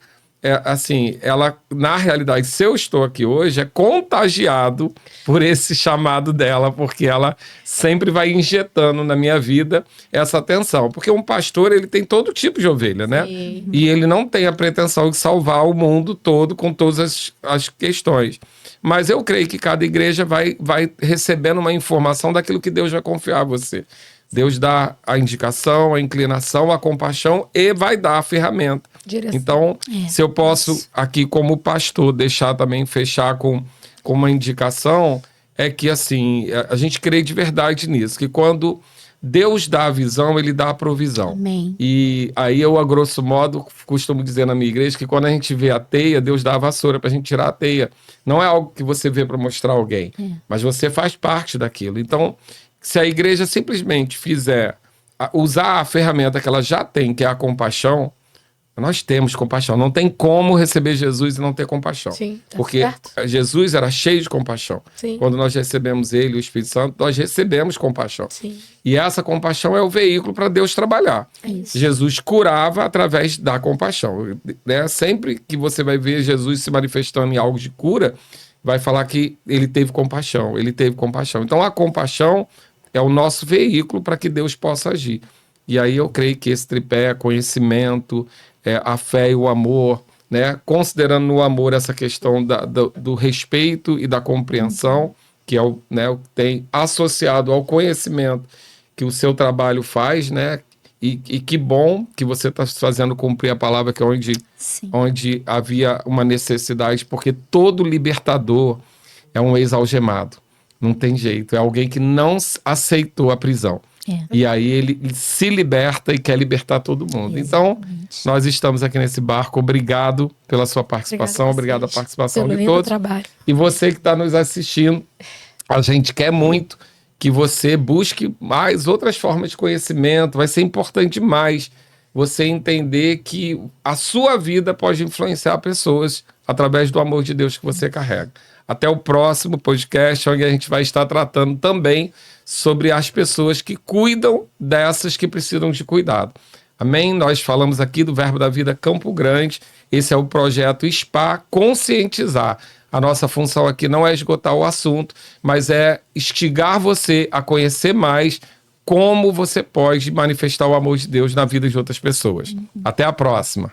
assim, ela, na realidade, se eu estou aqui hoje, é contagiado por esse chamado dela, porque ela sempre vai injetando na minha vida essa atenção. Porque um pastor, ele tem todo tipo de ovelha, né? Sim. E ele não tem a pretensão de salvar o mundo todo com todas as questões. Mas eu creio que cada igreja vai recebendo uma informação daquilo que Deus vai confiar a você. Deus dá a indicação, a inclinação, a compaixão e vai dar a ferramenta. Direção. Então, se eu posso aqui como pastor deixar também, fechar com uma indicação, é que assim, a gente crê de verdade nisso, que quando Deus dá a visão, ele dá a provisão. Amém. E aí eu, a grosso modo, costumo dizer na minha igreja que quando a gente vê a teia, Deus dá a vassoura para a gente tirar a teia. Não é algo que você vê para mostrar a alguém, mas você faz parte daquilo. Então, se a igreja simplesmente fizer, usar a ferramenta que ela já tem, que é a compaixão, nós temos compaixão. Não tem como receber Jesus e não ter compaixão. Sim, tá porque certo. Jesus era cheio de compaixão. Sim. Quando nós recebemos ele, o Espírito Santo, nós recebemos compaixão. Sim. E essa compaixão é o veículo para Deus trabalhar. Isso. Jesus curava através da compaixão. Né? Sempre que você vai ver Jesus se manifestando em algo de cura, vai falar que ele teve compaixão, ele teve compaixão. Então a compaixão é o nosso veículo para que Deus possa agir. E aí eu creio que esse tripé é conhecimento, a fé e o amor, né? Considerando no amor essa questão do respeito e da compreensão, que é o que tem associado ao conhecimento que o seu trabalho faz, né? E que bom que você está fazendo cumprir a palavra, que é Sim. onde havia uma necessidade, porque todo libertador é um ex-algemado. Não tem jeito. É alguém que não aceitou a prisão. E aí ele se liberta e quer libertar todo mundo. Então, nós estamos aqui nesse barco. Obrigado pela sua participação. Obrigado a participação Pelo de lindo todos. trabalho. E você que está nos assistindo, a gente quer muito que você busque mais outras formas de conhecimento. Vai ser importante demais você entender que a sua vida pode influenciar pessoas através do amor de Deus que você carrega. Até o próximo podcast, onde a gente vai estar tratando também sobre as pessoas que cuidam dessas que precisam de cuidado. Amém? Nós falamos aqui do Verbo da Vida Campo Grande. Esse é o projeto SPA Conscientizar. A nossa função aqui não é esgotar o assunto, mas é instigar você a conhecer mais como você pode manifestar o amor de Deus na vida de outras pessoas. Até a próxima.